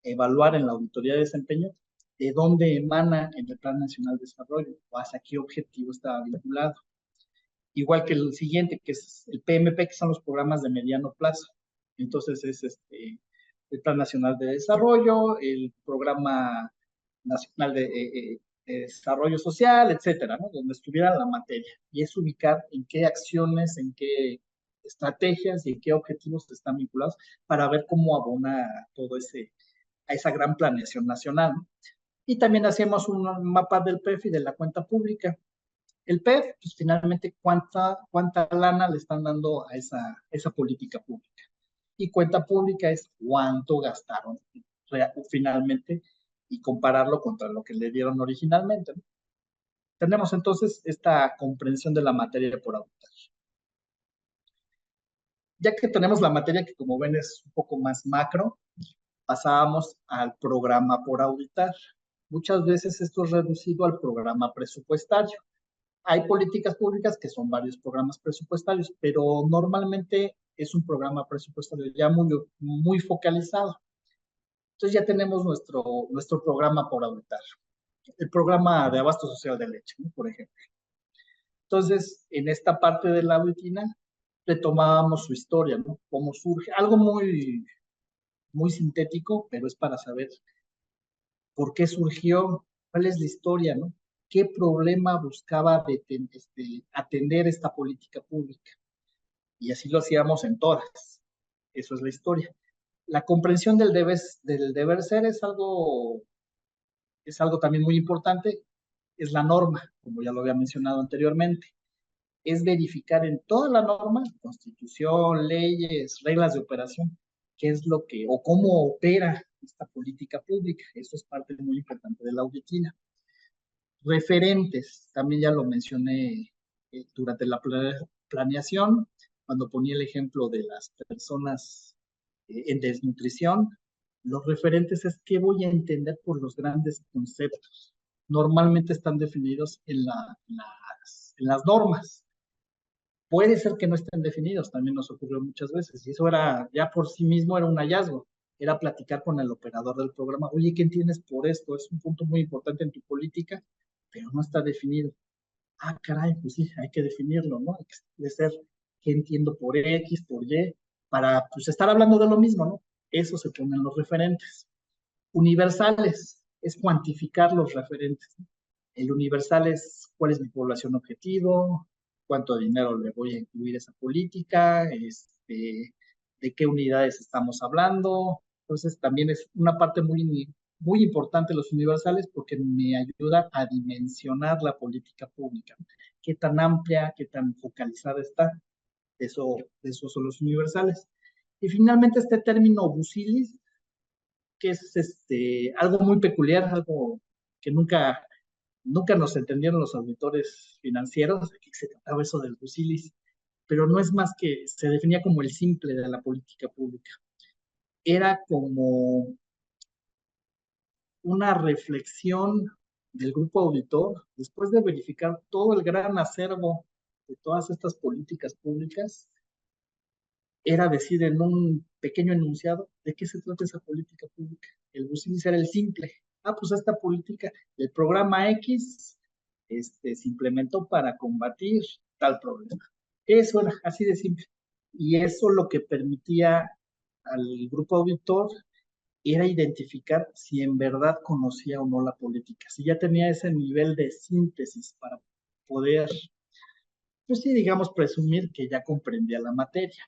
evaluar en la auditoría de desempeño, de dónde emana en el Plan Nacional de Desarrollo o hacia qué objetivo estaba vinculado. igual que el siguiente, que es el PMP, que son los programas de mediano plazo. Entonces es el Plan Nacional de Desarrollo, el Programa Nacional de Desarrollo Social, etcétera, ¿no? Donde estuviera la materia. Y es ubicar en qué acciones, en qué estrategias y en qué objetivos están vinculados para ver cómo abona todo a esa gran planeación nacional, ¿no? Y también hacemos un mapa del PEF y de la cuenta pública. El PEF, pues finalmente, cuánta lana le están dando a esa política pública. Y cuenta pública es cuánto gastaron finalmente y compararlo contra lo que le dieron originalmente, ¿no? Tenemos entonces esta comprensión de la materia por auditar. Ya que tenemos la materia que, como ven, es un poco más macro, pasábamos al programa por auditar. Muchas veces esto es reducido al programa presupuestario. Hay políticas públicas que son varios programas presupuestarios, pero normalmente es un programa presupuestario ya muy focalizado. Entonces ya tenemos nuestro programa por auditar. El programa de abasto social de leche, ¿no? Por ejemplo. Entonces, en esta parte de la auditina, retomábamos su historia, ¿no? Cómo surge, algo muy sintético, pero es para saber por qué surgió, cuál es la historia, ¿no? ¿Qué problema buscaba atender esta política pública? Y así lo hacíamos en todas. Eso es la historia. La comprensión del deber ser es algo también muy importante. Es la norma, como ya lo había mencionado anteriormente. Es verificar en toda la norma, constitución, leyes, reglas de operación, qué es lo que o cómo opera esta política pública. Eso es parte muy importante de la auditina. Referentes, también ya lo mencioné durante la planeación, cuando ponía el ejemplo de las personas en desnutrición. Los referentes es qué voy a entender por los grandes conceptos. Normalmente están definidos en las normas. Puede ser que no estén definidos, también nos ocurrió muchas veces, y eso era, ya por sí mismo era un hallazgo, era platicar con el operador del programa. Oye, ¿qué entiendes por esto? Es un punto muy importante en tu política, pero no está definido. Ah, caray, pues sí, hay que definirlo, ¿no? Hay que establecer qué entiendo por X, por Y, para pues estar hablando de lo mismo, ¿no? Eso se ponen los referentes. Universales es cuantificar los referentes. El universal es cuál es mi población objetivo, cuánto dinero le voy a incluir a esa política, de qué unidades estamos hablando. Entonces también es una parte muy importante los universales porque me ayuda a dimensionar la política pública. Qué tan amplia, qué tan focalizada está. Eso son los universales. Y finalmente este término busilis, que es algo muy peculiar, algo que nunca nos entendieron los auditores financieros, de que se trataba eso del busilis, pero no es más que se definía como el simple de la política pública. Era como una reflexión del grupo auditor, después de verificar todo el gran acervo de todas estas políticas públicas, era decir en un pequeño enunciado de qué se trata esa política pública. El busilis era el simple. Ah, pues esta política, el programa X, se implementó para combatir tal problema. Eso era así de simple. Y eso lo que permitía al grupo auditor era identificar si en verdad conocía o no la política, si ya tenía ese nivel de síntesis para poder, pues sí, digamos, presumir que ya comprendía la materia.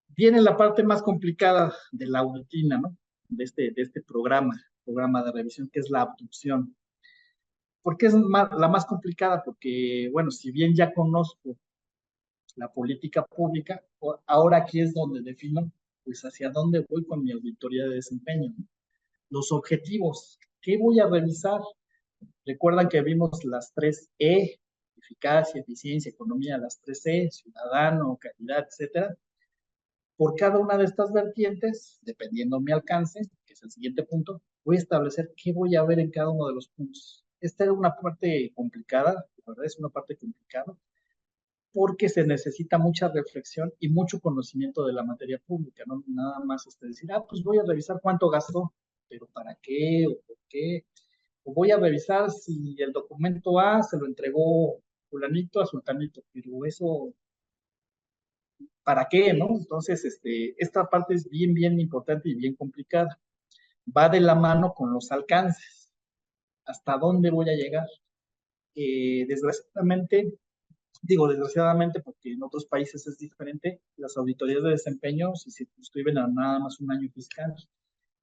Viene la parte más complicada de la auditina, ¿no? De este programa de revisión, que es la abducción. ¿Por qué es la más complicada? Porque, bueno, si bien ya conozco la política pública, ahora aquí es donde defino, pues, hacia dónde voy con mi auditoría de desempeño, ¿no? Los objetivos, ¿qué voy a revisar? Recuerdan que vimos las 3 E, eficacia, eficiencia, economía, las 3 E, ciudadano, calidad, etcétera. Por cada una de estas vertientes, dependiendo mi alcance, que es el siguiente punto, voy a establecer qué voy a ver en cada uno de los puntos. Esta era una parte complicada, la verdad es una parte complicada, porque se necesita mucha reflexión y mucho conocimiento de la materia pública, no nada más decir, pues voy a revisar cuánto gastó, pero ¿para qué o por qué? O voy a revisar si el documento A se lo entregó fulanito a sultanito, pero eso, ¿para qué, no? Entonces, esta parte es bien, bien importante y bien complicada. Va de la mano con los alcances. ¿Hasta dónde voy a llegar? Desgraciadamente, digo desgraciadamente porque en otros países es diferente, las auditorías de desempeño se circunscriben a nada más un año fiscal.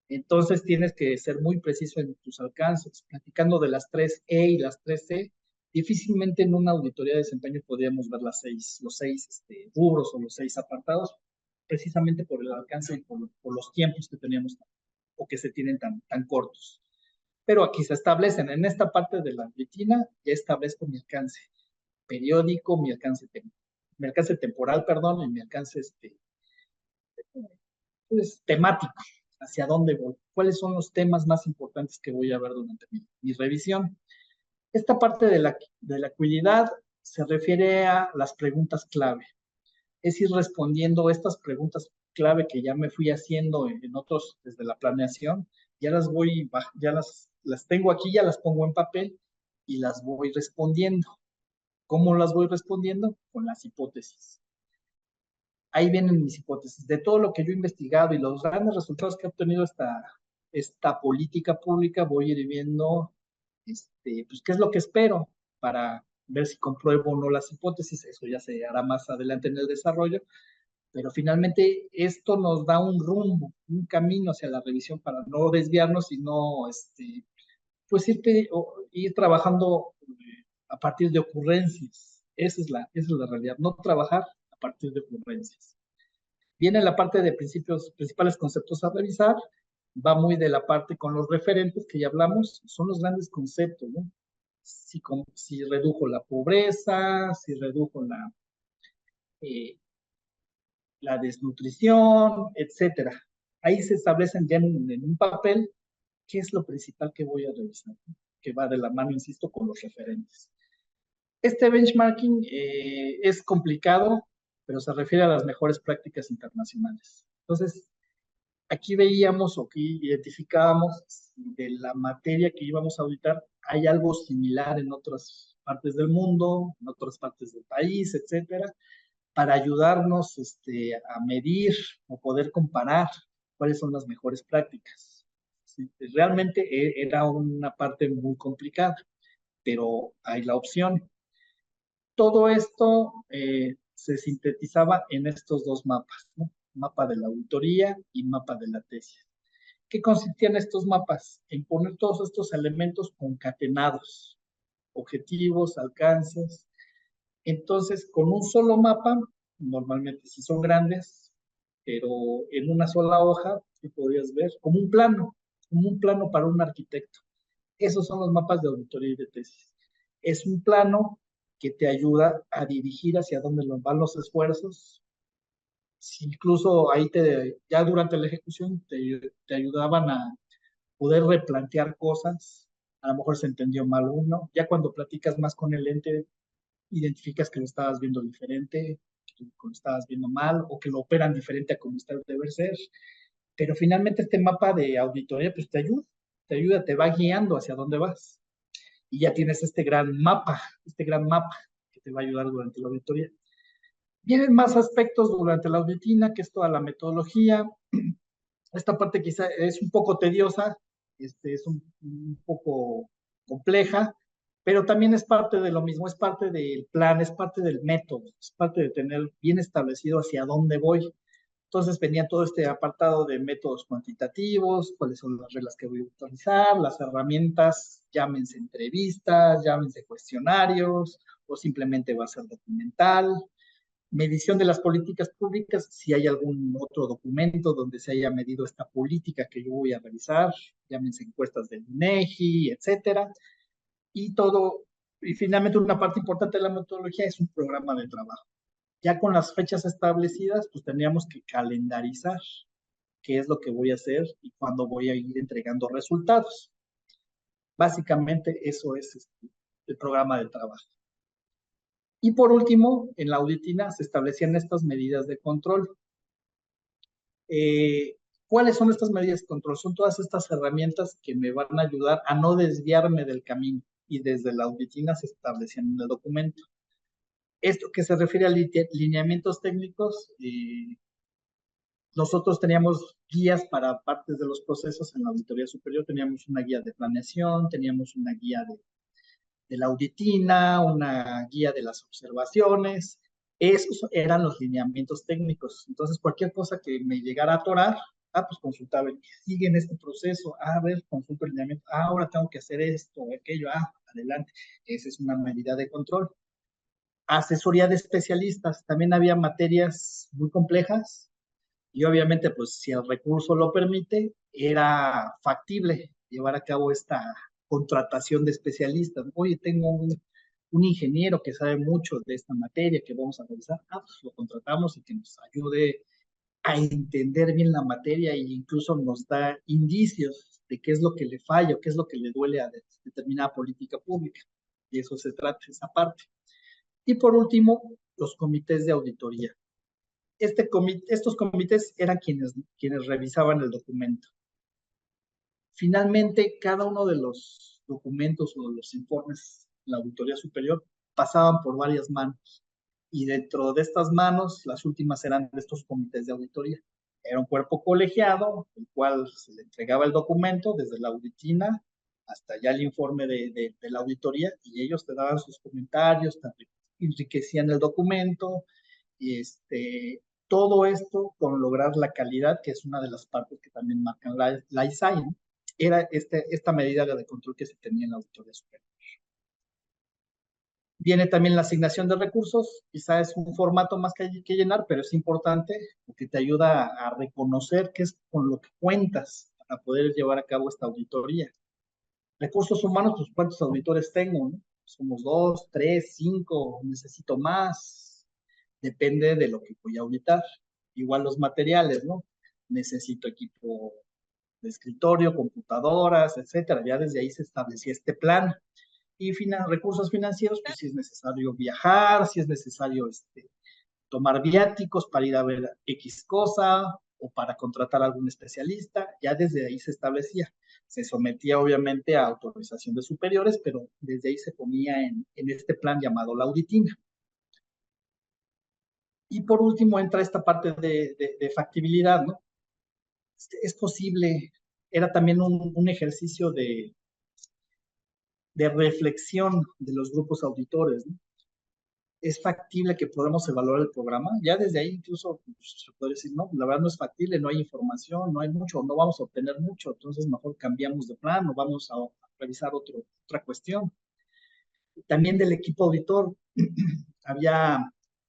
Entonces tienes que ser muy preciso en tus alcances. Platicando de las 3E y las 3C, difícilmente en una auditoría de desempeño podríamos ver los seis rubros o los 6 apartados, precisamente por el alcance y por los tiempos que teníamos o que se tienen tan cortos. Pero aquí se establecen, en esta parte de la rutina, ya establezco mi alcance periódico, mi alcance temporal, perdón, y mi alcance pues, temático, hacia dónde voy, cuáles son los temas más importantes que voy a ver durante mi revisión. Esta parte de la acuidad se refiere a las preguntas clave, es ir respondiendo estas preguntas clave que ya me fui haciendo en otros desde la planeación, ya las tengo aquí, ya las pongo en papel y las voy respondiendo. ¿Cómo las voy respondiendo? Con las hipótesis. Ahí vienen mis hipótesis. De todo lo que yo he investigado y los grandes resultados que ha obtenido esta política pública, voy a ir viendo pues, qué es lo que espero para ver si compruebo o no las hipótesis. Eso ya se hará más adelante en el desarrollo. Pero finalmente esto nos da un rumbo, un camino hacia la revisión para no desviarnos, sino pues ir trabajando a partir de ocurrencias. Esa es la realidad, no trabajar a partir de ocurrencias. Viene la parte de principales conceptos a revisar, va muy de la parte con los referentes que ya hablamos, son los grandes conceptos, ¿no? Si redujo la pobreza, si redujo la desnutrición, etcétera. Ahí se establecen ya en un papel qué es lo principal que voy a revisar, ¿no? Que va de la mano, insisto, con los referentes. Este benchmarking es complicado, pero se refiere a las mejores prácticas internacionales. Entonces, aquí veíamos o aquí identificábamos si de la materia que íbamos a auditar hay algo similar en otras partes del mundo, en otras partes del país, etcétera, para ayudarnos a medir o poder comparar cuáles son las mejores prácticas. Sí, realmente era una parte muy complicada, pero hay la opción. Todo esto se sintetizaba en estos dos mapas, ¿no? Mapa de la auditoría y mapa de la tesis. ¿Qué consistían estos mapas? En poner todos estos elementos concatenados, objetivos, alcances. Entonces, con un solo mapa, normalmente si son grandes, pero en una sola hoja, que podrías ver, como un plano para un arquitecto. Esos son los mapas de auditoría y de tesis. Es un plano que te ayuda a dirigir hacia dónde van los esfuerzos. Si incluso ahí ya durante la ejecución te ayudaban a poder replantear cosas. A lo mejor se entendió mal uno. Ya cuando platicas más con el ente, identificas que lo estabas viendo diferente, que lo estabas viendo mal o que lo operan diferente a como debe ser. Pero finalmente este mapa de auditoría pues te ayuda, te va guiando hacia dónde vas. Y ya tienes este gran mapa que te va a ayudar durante la auditoría. Vienen más aspectos durante la auditina, que es toda la metodología. Esta parte quizá es un poco tediosa, es un poco compleja, pero también es parte de lo mismo, es parte del plan, es parte del método, es parte de tener bien establecido hacia dónde voy. Entonces venía todo este apartado de métodos cuantitativos, cuáles son las reglas que voy a utilizar, las herramientas, llámense entrevistas, llámense cuestionarios, o simplemente va a ser documental. Medición de las políticas públicas, si hay algún otro documento donde se haya medido esta política que yo voy a revisar, llámense encuestas del INEGI, etcétera. Y y finalmente una parte importante de la metodología es un programa de trabajo. Ya con las fechas establecidas, pues tendríamos que calendarizar qué es lo que voy a hacer y cuándo voy a ir entregando resultados. Básicamente eso es el programa de trabajo. Y por último, en la auditina se establecían estas medidas de control. ¿Cuáles son estas medidas de control? Son todas estas herramientas que me van a ayudar a no desviarme del camino y desde la auditina se establecían en el documento. Esto que se refiere a lineamientos técnicos, nosotros teníamos guías para partes de los procesos en la auditoría superior, teníamos una guía de planeación, teníamos una guía de la auditina, una guía de las observaciones. Esos eran los lineamientos técnicos. Entonces, cualquier cosa que me llegara a atorar, pues consultaba, sigue en este proceso, a ver, consulto el lineamiento, ahora tengo que hacer esto o aquello, adelante. Esa es una medida de control. Asesoría de especialistas, también había materias muy complejas y obviamente, pues si el recurso lo permite, era factible llevar a cabo esta contratación de especialistas. Oye, tengo un ingeniero que sabe mucho de esta materia que vamos a revisar, pues lo contratamos y que nos ayude a entender bien la materia e incluso nos da indicios de qué es lo que le falla o qué es lo que le duele a determinada política pública. Y eso se trata, esa parte. Y por último, los comités de auditoría. Estos comités eran quienes revisaban el documento. Finalmente, cada uno de los documentos o los informes de la Auditoría Superior pasaban por varias manos. Y dentro de estas manos, las últimas eran de estos comités de auditoría. Era un cuerpo colegiado, el cual se le entregaba el documento desde la auditina hasta ya el informe de la auditoría, y ellos te daban sus comentarios, enriquecían el documento, y todo esto con lograr la calidad, que es una de las partes que también marcan la ISAI, ¿no? Era esta medida de control que se tenía en la auditoría superior. Viene también la asignación de recursos, quizá es un formato más que hay que llenar, pero es importante porque te ayuda a reconocer qué es con lo que cuentas para poder llevar a cabo esta auditoría. Recursos humanos, pues cuántos auditores tengo, ¿no? Somos 2, 3, 5, necesito más, depende de lo que voy a auditar. Igual los materiales, ¿no? Necesito equipo de escritorio, computadoras, etcétera. Ya desde ahí se establecía este plan. Y recursos financieros, pues si es necesario viajar, si es necesario tomar viáticos para ir a ver X cosa o para contratar a algún especialista, ya desde ahí se establecía. Se sometía obviamente a autorización de superiores, pero desde ahí se ponía en este plan llamado la auditina. Y por último entra esta parte de factibilidad, ¿no? Es posible, era también un ejercicio de reflexión de los grupos auditores, ¿no? Es factible que podamos evaluar el programa. Ya desde ahí incluso pues, se puede decir, no, la verdad no es factible, no hay información, no hay mucho, no vamos a obtener mucho, entonces mejor cambiamos de plan o vamos a revisar otra cuestión. También del equipo auditor,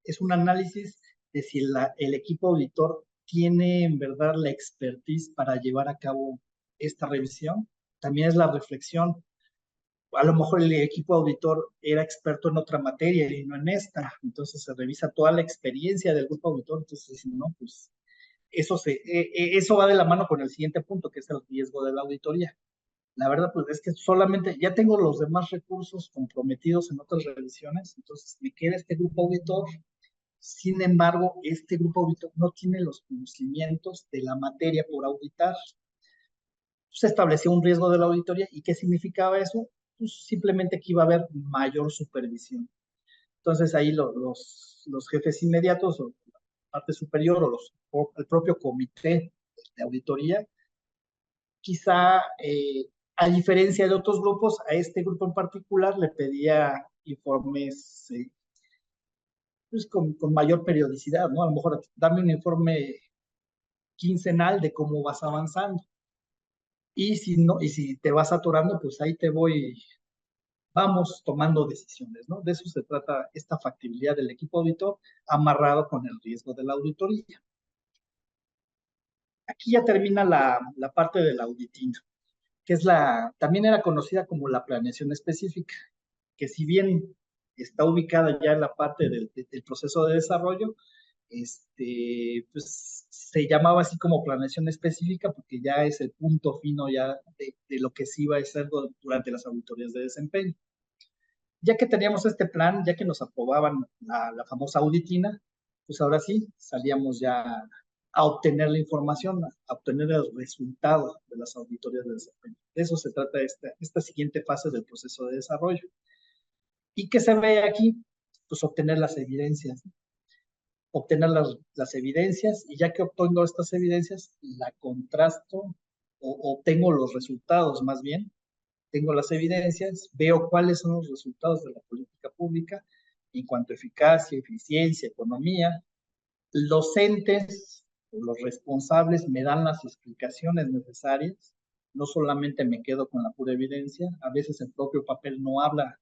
es un análisis de si el equipo auditor tiene en verdad la expertise para llevar a cabo esta revisión. También es la reflexión, a lo mejor el equipo auditor era experto en otra materia y no en esta, entonces se revisa toda la experiencia del grupo auditor, entonces dicen, no, pues eso va de la mano con el siguiente punto, que es el riesgo de la auditoría. La verdad, pues es que solamente ya tengo los demás recursos comprometidos en otras revisiones, entonces me queda este grupo auditor. Sin embargo, este grupo auditor no tiene los conocimientos de la materia por auditar. Se estableció un riesgo de la auditoría. ¿Y qué significaba eso? Pues simplemente que iba a haber mayor supervisión. Entonces ahí los jefes inmediatos o la parte superior o el propio comité de auditoría, quizá a diferencia de otros grupos, a este grupo en particular le pedía informes pues con mayor periodicidad, ¿no? A lo mejor dame un informe quincenal de cómo vas avanzando. Y si te vas atorando, pues ahí vamos tomando decisiones, ¿no? De eso se trata esta factibilidad del equipo auditor amarrado con el riesgo de la auditoría. Aquí ya termina la parte de la auditina, que también era conocida como la planeación específica, que si bien está ubicada ya en la parte del proceso de desarrollo, pues se llamaba así como planeación específica porque ya es el punto fino ya de lo que sí iba a ser durante las auditorías de desempeño. Ya que teníamos este plan, ya que nos aprobaban la famosa auditina, pues ahora sí salíamos ya a obtener la información, a obtener el resultado de las auditorías de desempeño. De eso se trata esta siguiente fase del proceso de desarrollo. ¿Y qué se ve aquí? pues obtener las evidencias, ¿no? Obtener las evidencias, y ya que obtengo estas evidencias, la contrasto o obtengo los resultados más bien. Tengo las evidencias, veo cuáles son los resultados de la política pública en cuanto a eficacia, eficiencia, economía. Los entes, los responsables me dan las explicaciones necesarias, no solamente me quedo con la pura evidencia, a veces el propio papel no habla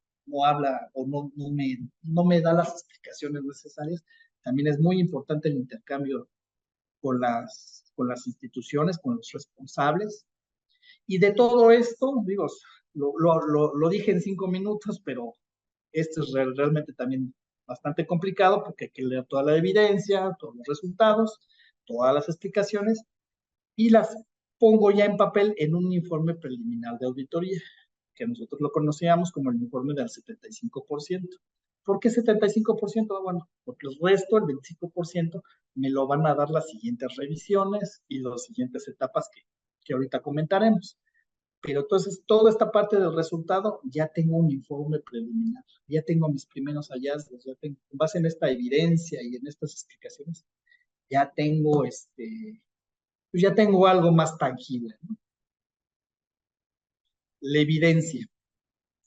o no me da las explicaciones necesarias. También es muy importante el intercambio con las instituciones, con los responsables. Y de todo esto, digo, lo dije en 5 minutos, pero esto es realmente también bastante complicado porque hay que leer toda la evidencia, todos los resultados, todas las explicaciones, y las pongo ya en papel en un informe preliminar de auditoría, que nosotros lo conocíamos como el informe del 75%. ¿Por qué 75%? Bueno, porque el resto, el 25%, me lo van a dar las siguientes revisiones y las siguientes etapas que ahorita comentaremos. Pero entonces, toda esta parte del resultado, ya tengo un informe preliminar, ya tengo mis primeros hallazgos, ya tengo, en base en esta evidencia y en estas explicaciones, ya tengo, pues ya tengo algo más tangible, ¿no? La evidencia,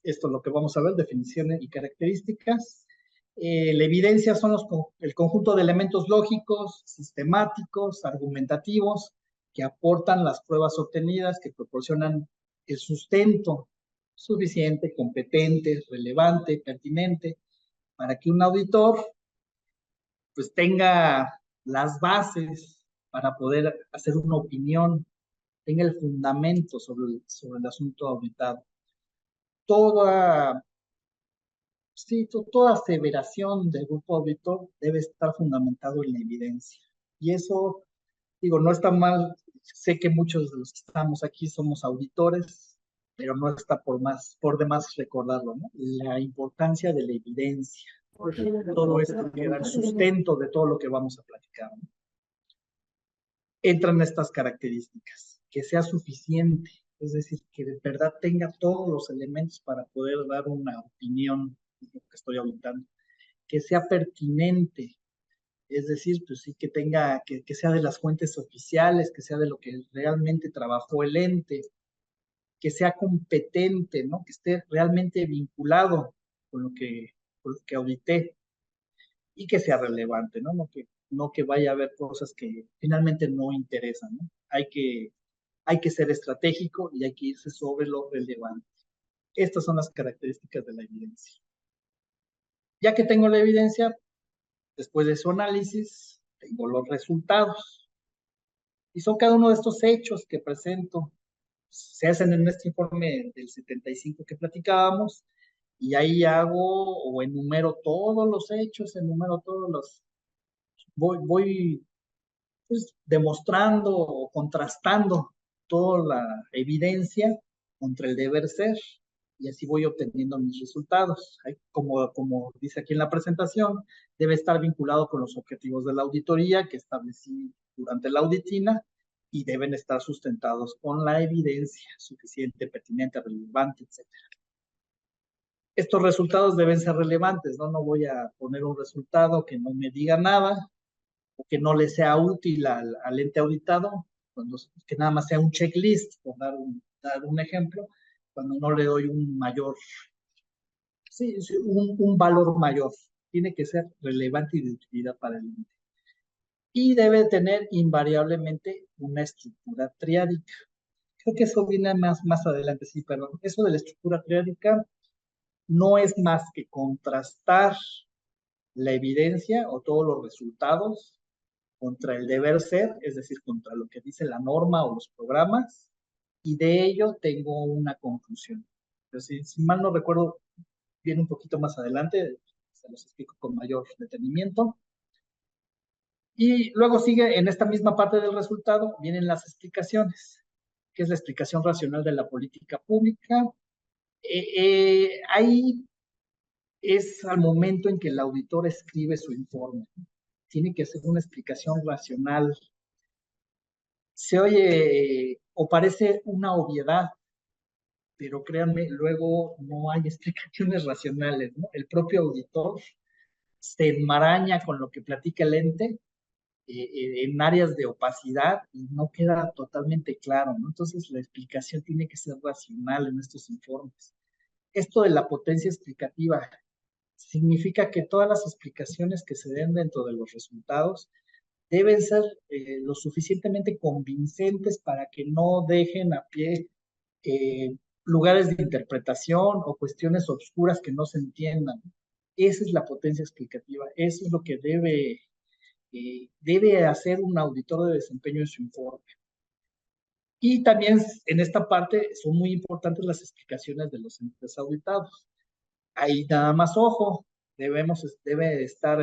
esto es lo que vamos a ver, definiciones y características. La evidencia son el conjunto de elementos lógicos, sistemáticos, argumentativos, que aportan las pruebas obtenidas, que proporcionan el sustento suficiente, competente, relevante, pertinente, para que un auditor pues tenga las bases para poder hacer una opinión, tenga el fundamento sobre el asunto auditado. Toda Sí, toda aseveración del grupo auditor debe estar fundamentado en la evidencia. Y eso, digo, no está mal. Sé que muchos de los que estamos aquí somos auditores, pero no está por demás recordarlo, ¿no? La importancia de la evidencia. Todo esto que da el sustento de todo lo que vamos a platicar, ¿no? Entran estas características, que sea suficiente, es decir, que de verdad tenga todos los elementos para poder dar una opinión de lo que estoy auditando, que sea pertinente, es decir, pues sí, que sea de las fuentes oficiales, que sea de lo que realmente trabajó el ente, que sea competente, ¿no? Que esté realmente vinculado con lo que audité, y que sea relevante, ¿no? No que vaya a haber cosas que finalmente no interesan, ¿no? Hay que ser estratégico y hay que irse sobre lo relevante. Estas son las características de la evidencia. Ya que tengo la evidencia, después de su análisis, tengo los resultados. Y son cada uno de estos hechos que presento. Se hacen en este informe del 75 que platicábamos, y ahí hago o enumero todos los hechos, voy pues, demostrando o contrastando toda la evidencia contra el deber ser, y así voy obteniendo mis resultados. Como dice aquí en la presentación, debe estar vinculado con los objetivos de la auditoría que establecí durante la auditina, y deben estar sustentados con la evidencia suficiente, pertinente, relevante, etcétera. Estos resultados deben ser relevantes, ¿no? No voy a poner un resultado que no me diga nada, o que no le sea útil al ente auditado, que nada más sea un checklist, por dar un ejemplo, cuando no le doy un valor mayor. Tiene que ser relevante y de utilidad para el ente. Y debe tener invariablemente una estructura triádica. Creo que eso viene más adelante, sí, perdón. Eso de la estructura triádica no es más que contrastar la evidencia o todos los resultados contra el deber ser, es decir, contra lo que dice la norma o los programas, y de ello tengo una conclusión. Entonces, si mal no recuerdo, viene un poquito más adelante, se los explico con mayor detenimiento. Y luego sigue en esta misma parte del resultado, vienen las explicaciones, que es la explicación racional de la política pública. Ahí es al momento en que el auditor escribe su informe. Tiene que ser una explicación racional. Se oye o parece una obviedad, pero créanme, luego no hay explicaciones racionales, ¿no? El propio auditor se enmaraña con lo que platica el ente en áreas de opacidad y no queda totalmente claro, ¿no? Entonces la explicación tiene que ser racional en estos informes. Esto de la potencia explicativa significa que todas las explicaciones que se den dentro de los resultados deben ser lo suficientemente convincentes para que no dejen a pie eh, lugares de interpretación o cuestiones obscuras que no se entiendan. Esa es la potencia explicativa, eso es lo que debe hacer un auditor de desempeño en su informe. Y también en esta parte son muy importantes las explicaciones de los entes auditados. Ahí nada más ojo, debe estar,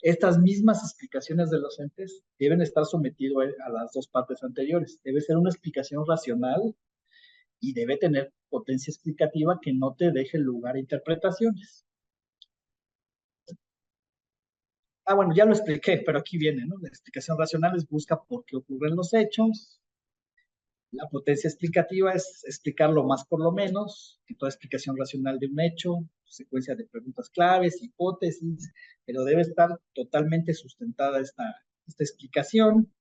estas mismas explicaciones de los entes deben estar sometidos a las dos partes anteriores. Debe ser una explicación racional y debe tener potencia explicativa que no te deje lugar a interpretaciones. Bueno, ya lo expliqué, pero aquí viene, ¿no? La explicación racional es busca por qué ocurren los hechos. La potencia explicativa es explicar lo más por lo menos, que toda explicación racional de un hecho, secuencia de preguntas claves, hipótesis, pero debe estar totalmente sustentada esta explicación.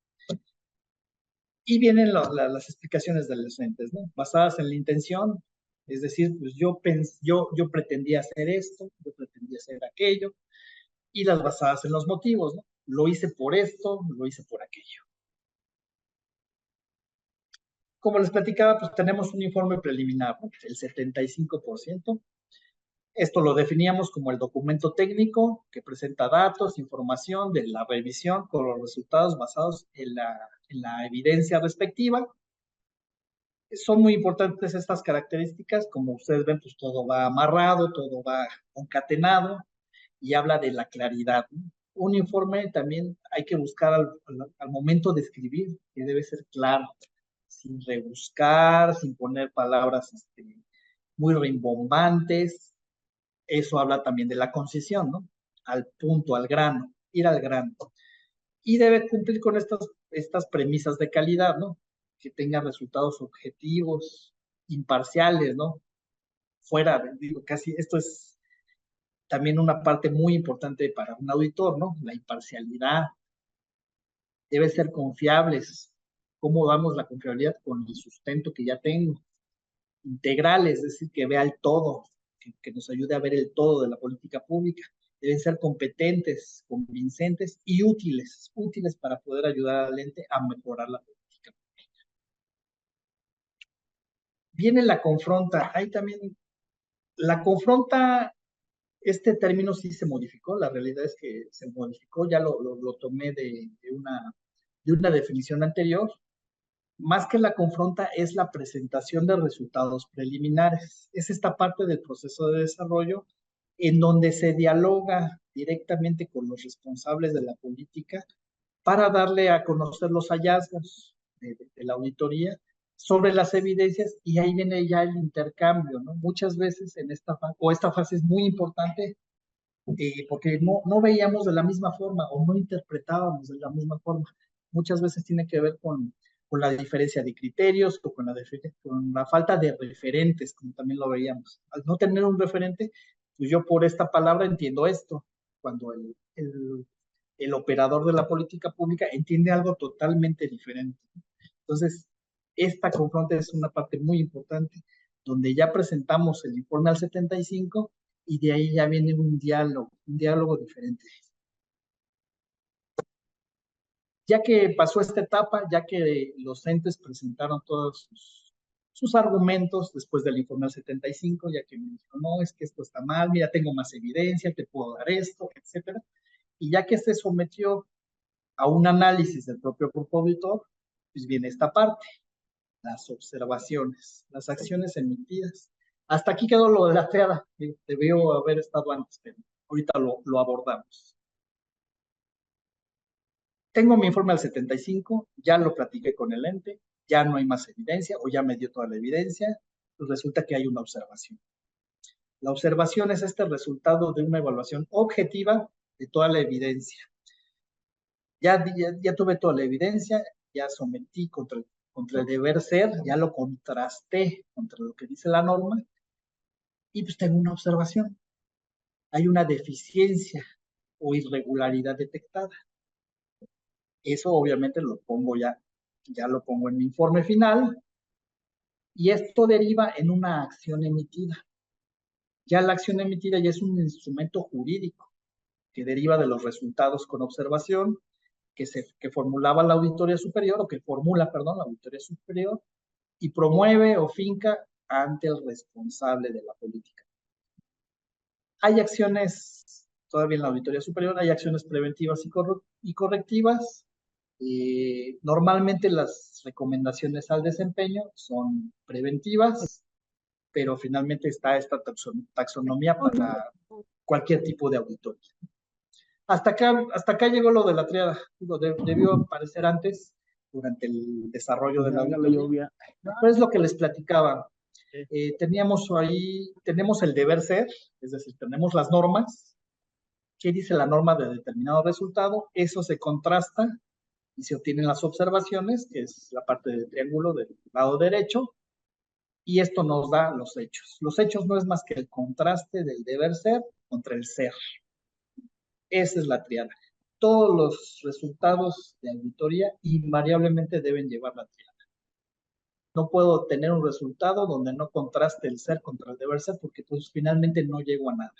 Y vienen las explicaciones de los entes, ¿no? Basadas en la intención, es decir, pues yo pretendía hacer esto, yo pretendía hacer aquello, y las basadas en los motivos, ¿no? Lo hice por esto, lo hice por aquello. Como les platicaba, pues tenemos un informe preliminar, ¿no? El 75%. Esto lo definíamos como el documento técnico que presenta datos, información de la revisión con los resultados basados en la evidencia respectiva. Son muy importantes estas características, como ustedes ven, pues todo va amarrado, todo va concatenado y habla de la claridad, ¿no? Un informe también hay que buscar al momento de escribir, que debe ser claro, sin rebuscar, sin poner palabras muy rimbombantes. Eso habla también de la concisión, ¿no? Al punto, al grano, ir al grano. Y debe cumplir con estas premisas de calidad, ¿no? Que tenga resultados objetivos, imparciales, ¿no? Fuera, digo, casi esto es también una parte muy importante para un auditor, ¿no? La imparcialidad. Debe ser confiables. ¿Cómo damos la confiabilidad? Con el sustento que ya tengo. Integrales, es decir, que vea el todo, que nos ayude a ver el todo de la política pública. Deben ser competentes, convincentes y útiles para poder ayudar al ente a mejorar la política. Viene la confronta, hay también, la confronta, este término sí se modificó, la realidad es que se modificó, ya lo tomé de una definición anterior. Más que la confronta es la presentación de resultados preliminares. Es esta parte del proceso de desarrollo en donde se dialoga directamente con los responsables de la política para darle a conocer los hallazgos de la auditoría sobre las evidencias y ahí viene ya el intercambio, ¿no? Muchas veces en esta fase es muy importante porque no veíamos de la misma forma o no interpretábamos de la misma forma. Muchas veces tiene que ver con la diferencia de criterios o con la falta de referentes, como también lo veíamos. Al no tener un referente, pues yo por esta palabra entiendo esto, cuando el operador de la política pública entiende algo totalmente diferente. Entonces, esta confronta es una parte muy importante, donde ya presentamos el informe al 75 y de ahí ya viene un diálogo diferente. Ya que pasó esta etapa, ya que los entes presentaron todos sus argumentos después del informe al 75, ya que me dijo, no, es que esto está mal, mira, tengo más evidencia, te puedo dar esto, etcétera. Y ya que se sometió a un análisis del propio grupo auditor, pues viene esta parte, las observaciones, las acciones emitidas. Hasta aquí quedó lo de la triada, debió haber estado antes, pero ahorita lo abordamos. Tengo mi informe al 75, ya lo platiqué con el ente, ya no hay más evidencia o ya me dio toda la evidencia, pues resulta que hay una observación. La observación es este resultado de una evaluación objetiva de toda la evidencia. Ya tuve toda la evidencia, ya sometí contra el deber ser, ya lo contrasté contra lo que dice la norma y pues tengo una observación. hay una deficiencia o irregularidad detectada. Eso obviamente ya lo pongo en mi informe final, y esto deriva en una acción emitida. Ya la acción emitida ya es un instrumento jurídico que deriva de los resultados con observación que formulaba la Auditoría Superior, o que formula, perdón, la Auditoría Superior, y promueve o finca ante el responsable de la política. Hay acciones, todavía en la Auditoría Superior, hay acciones preventivas y correctivas. Normalmente las recomendaciones al desempeño son preventivas, pero finalmente está esta taxonomía para cualquier tipo de auditoría. Hasta acá llegó lo de la triada. Debió aparecer antes, durante el desarrollo de la auditoría. Pero es lo que les platicaba. Tenemos el deber ser, es decir, tenemos las normas. ¿Qué dice la norma de determinado resultado? Eso se contrasta y se obtienen las observaciones, que es la parte del triángulo del lado derecho, y esto nos da los hechos. Los hechos no es más que el contraste del deber ser contra el ser. Esa es la triada. Todos los resultados de auditoría invariablemente deben llevar la triada. No puedo tener un resultado donde no contraste el ser contra el deber ser, porque pues finalmente no llego a nada.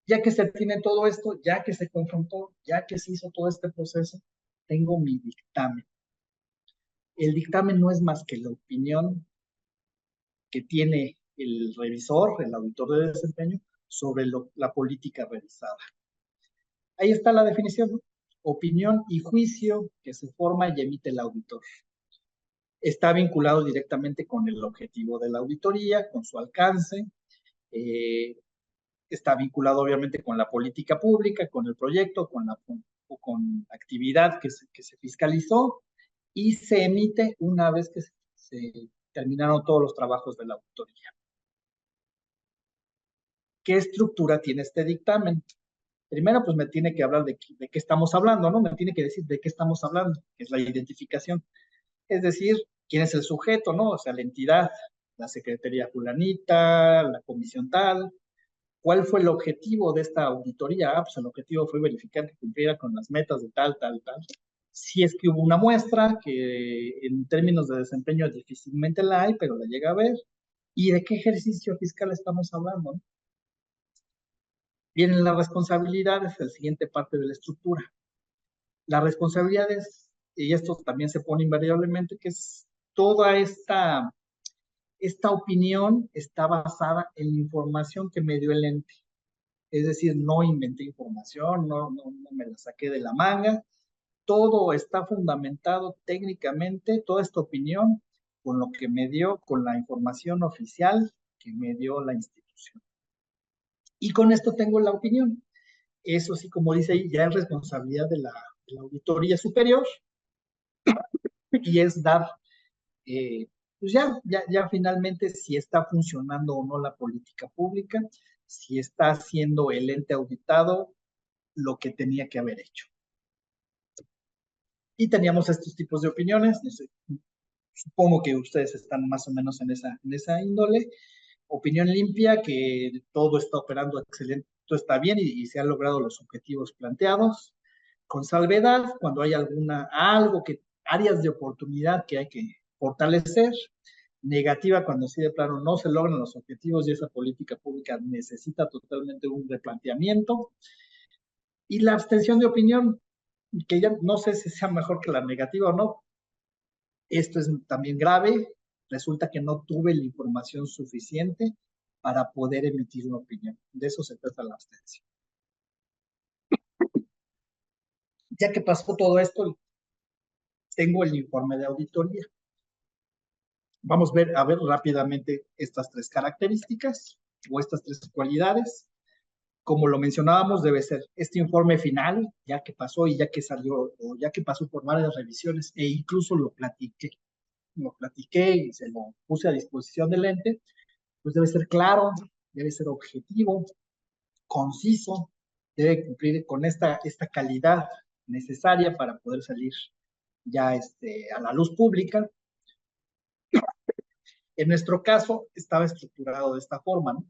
Ya que se tiene todo esto, ya que se confrontó, ya que se hizo todo este proceso, tengo mi dictamen. El dictamen no es más que la opinión que tiene el revisor, el auditor de desempeño, sobre la política revisada. Ahí está la definición, ¿no? Opinión y juicio que se forma y emite el auditor. Está vinculado directamente con el objetivo de la auditoría, con su alcance, está vinculado obviamente con la política pública, con el proyecto, con la actividad que se fiscalizó, y se emite una vez que se terminaron todos los trabajos de la auditoría. ¿Qué estructura tiene este dictamen? Primero, pues me tiene que hablar de qué estamos hablando, ¿no? Me tiene que decir de qué estamos hablando, que es la identificación. Es decir, quién es el sujeto, ¿no? O sea, la entidad, la Secretaría fulanita, la comisión tal. ¿Cuál fue el objetivo de esta auditoría? Pues el objetivo fue verificar que cumpliera con las metas de tal. Si es que hubo una muestra, que en términos de desempeño difícilmente la hay, pero la llega a ver. ¿Y de qué ejercicio fiscal estamos hablando? Vienen las responsabilidades, la siguiente parte de la estructura. Las responsabilidades, y esto también se pone invariablemente, que es toda esta opinión está basada en la información que me dio el ente. Es decir, no inventé información, no me la saqué de la manga. Todo está fundamentado técnicamente, toda esta opinión, con lo que me dio, con la información oficial que me dio la institución. Y con esto tengo la opinión. Eso sí, como dice ahí, ya es responsabilidad de la auditoría superior, y es dar, pues ya finalmente, si está funcionando o no la política pública, si está haciendo el ente auditado lo que tenía que haber hecho. Y teníamos estos tipos de opiniones. No sé, supongo que ustedes están más o menos en esa índole. Opinión limpia, que todo está operando excelente, todo está bien y se han logrado los objetivos planteados. Con salvedad, cuando hay áreas de oportunidad que hay que fortalecer. Negativa, cuando sí de plano no se logran los objetivos y esa política pública necesita totalmente un replanteamiento. Y la abstención de opinión, que ya no sé si sea mejor que la negativa o no. Esto es también grave. Resulta que no tuve la información suficiente para poder emitir una opinión. De eso se trata la abstención. Ya que pasó todo esto, tengo el informe de auditoría. Vamos a ver rápidamente estas tres características o estas tres cualidades. Como lo mencionábamos, debe ser este informe final, ya que pasó y ya que salió, o ya que pasó por varias revisiones, e incluso lo platiqué y se lo puse a disposición del ente. Pues debe ser claro, debe ser objetivo, conciso, debe cumplir con esta calidad necesaria para poder salir ya a la luz pública. En nuestro caso estaba estructurado de esta forma, ¿no?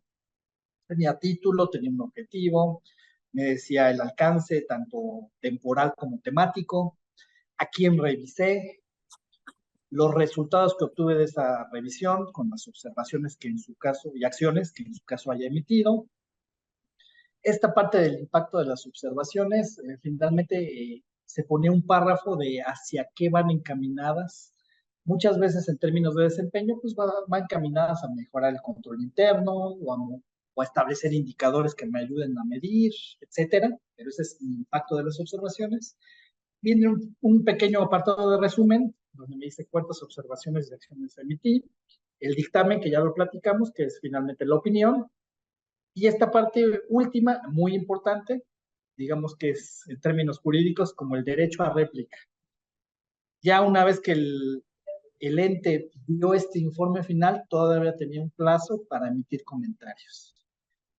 Tenía título, tenía un objetivo, me decía el alcance, tanto temporal como temático, a quién revisé, los resultados que obtuve de esa revisión, con las observaciones que en su caso, y acciones que en su caso haya emitido. Esta parte del impacto de las observaciones, finalmente se ponía un párrafo de hacia qué van encaminadas. Muchas veces en términos de desempeño, pues va encaminadas a mejorar el control interno o a establecer indicadores que me ayuden a medir, etcétera. Pero ese es el impacto de las observaciones. Viene un pequeño apartado de resumen, donde me dice cuántas observaciones y acciones emití, el dictamen, que ya lo platicamos, que es finalmente la opinión, y esta parte última, muy importante, digamos que es en términos jurídicos como el derecho a réplica. Ya una vez que el ente dio este informe final, todavía tenía un plazo para emitir comentarios.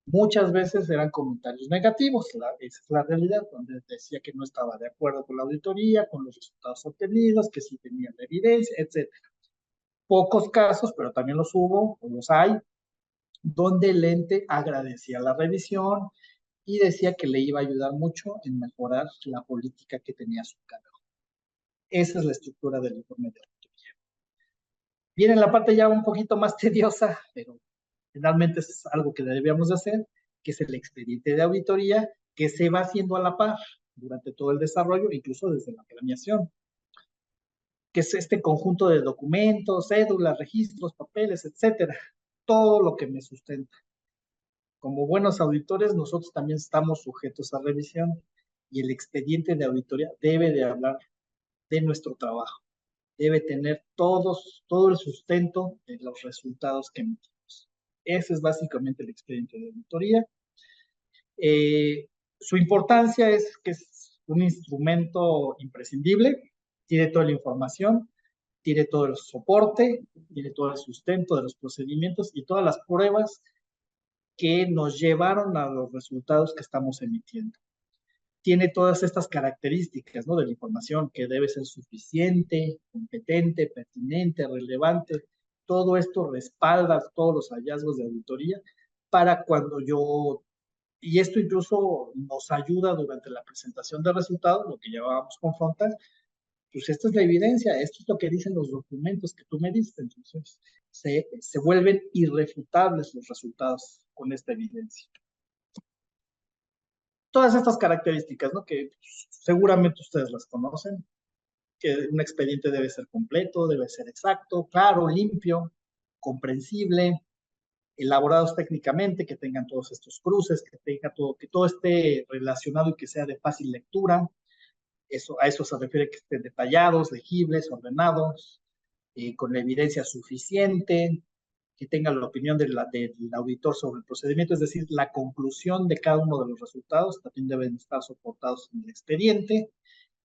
Muchas veces eran comentarios negativos, esa es la realidad, donde decía que no estaba de acuerdo con la auditoría, con los resultados obtenidos, que sí tenía la evidencia, etc. Pocos casos, pero también los hubo, o los hay, donde el ente agradecía la revisión y decía que le iba a ayudar mucho en mejorar la política que tenía a su cargo. Esa es la estructura del informe de auditoría. Viene la parte ya un poquito más tediosa, pero finalmente es algo que debíamos de hacer, que es el expediente de auditoría, que se va haciendo a la par durante todo el desarrollo, incluso desde la planeación, que es este conjunto de documentos, cédulas, registros, papeles, etcétera, todo lo que me sustenta. Como buenos auditores, nosotros también estamos sujetos a revisión y el expediente de auditoría debe de hablar de nuestro trabajo, debe tener todo el sustento de los resultados que emitimos. Ese es básicamente el expediente de auditoría. Su importancia es que es un instrumento imprescindible, tiene toda la información, tiene todo el soporte, tiene todo el sustento de los procedimientos y todas las pruebas que nos llevaron a los resultados que estamos emitiendo. Tiene todas estas características, ¿no? De la información, que debe ser suficiente, competente, pertinente, relevante. Todo esto respalda todos los hallazgos de auditoría para cuando y esto incluso nos ayuda durante la presentación de resultados, lo que llevábamos con Frontal, pues esta es la evidencia, esto es lo que dicen los documentos que tú me diste, entonces se vuelven irrefutables los resultados con esta evidencia. Todas estas características, ¿no? Que seguramente ustedes las conocen, que un expediente debe ser completo, debe ser exacto, claro, limpio, comprensible, elaborados técnicamente, que tengan todos estos cruces, que todo esté relacionado y que sea de fácil lectura. A eso se refiere que estén detallados, legibles, ordenados, con la evidencia suficiente, que tenga la opinión del auditor sobre el procedimiento, es decir, la conclusión de cada uno de los resultados también deben estar soportados en el expediente,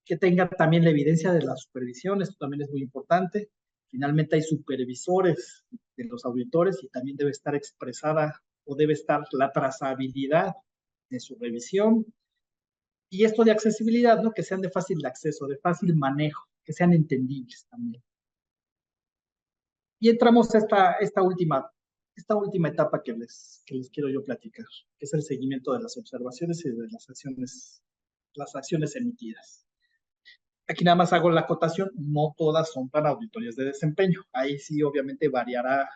que tenga también la evidencia de la supervisión, esto también es muy importante. Finalmente hay supervisores de los auditores y también debe estar expresada o debe estar la trazabilidad de su revisión. Y esto de accesibilidad, ¿no? Que sean de fácil acceso, de fácil manejo, que sean entendibles también. Y entramos a esta última etapa que les quiero yo platicar, que es el seguimiento de las observaciones y de las acciones emitidas. Aquí nada más hago la acotación, no todas son para auditorías de desempeño. Ahí sí obviamente variará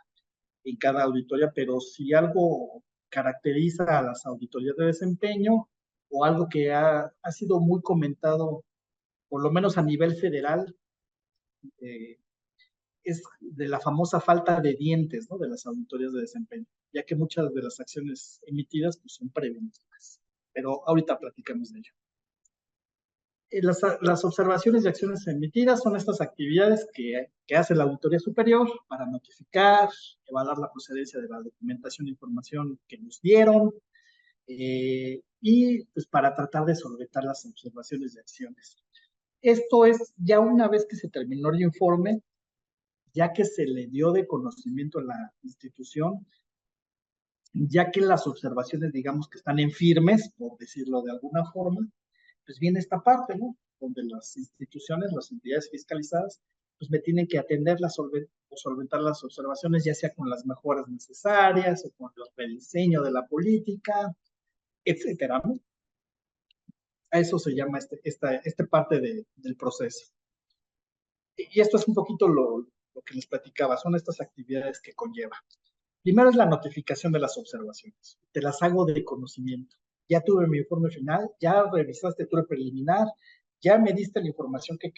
en cada auditoría, pero si algo caracteriza a las auditorías de desempeño o algo que ha sido muy comentado, por lo menos a nivel federal, es de la famosa falta de dientes, ¿no? De las auditorías de desempeño, ya que muchas de las acciones emitidas pues, son preventivas. Pero ahorita platicamos de ello. Las observaciones y acciones emitidas son estas actividades que hace la Auditoría Superior para notificar, evaluar la procedencia de la documentación e información que nos dieron y pues para tratar de solventar las observaciones y acciones. Esto es ya una vez que se terminó el informe, ya que se le dio de conocimiento a la institución, ya que las observaciones, digamos que están en firmes, por decirlo de alguna forma, pues viene esta parte, ¿no? Donde las instituciones, las entidades fiscalizadas, pues me tienen que atender o solventar las observaciones, ya sea con las mejoras necesarias o con el rediseño de la política, etcétera, ¿no? A eso se llama esta parte del proceso. Y esto es un poquito lo que les platicaba, son estas actividades que conlleva. Primero es la notificación de las observaciones. Te las hago de conocimiento. Ya tuve mi informe final, ya revisaste tu preliminar, ya me diste la información que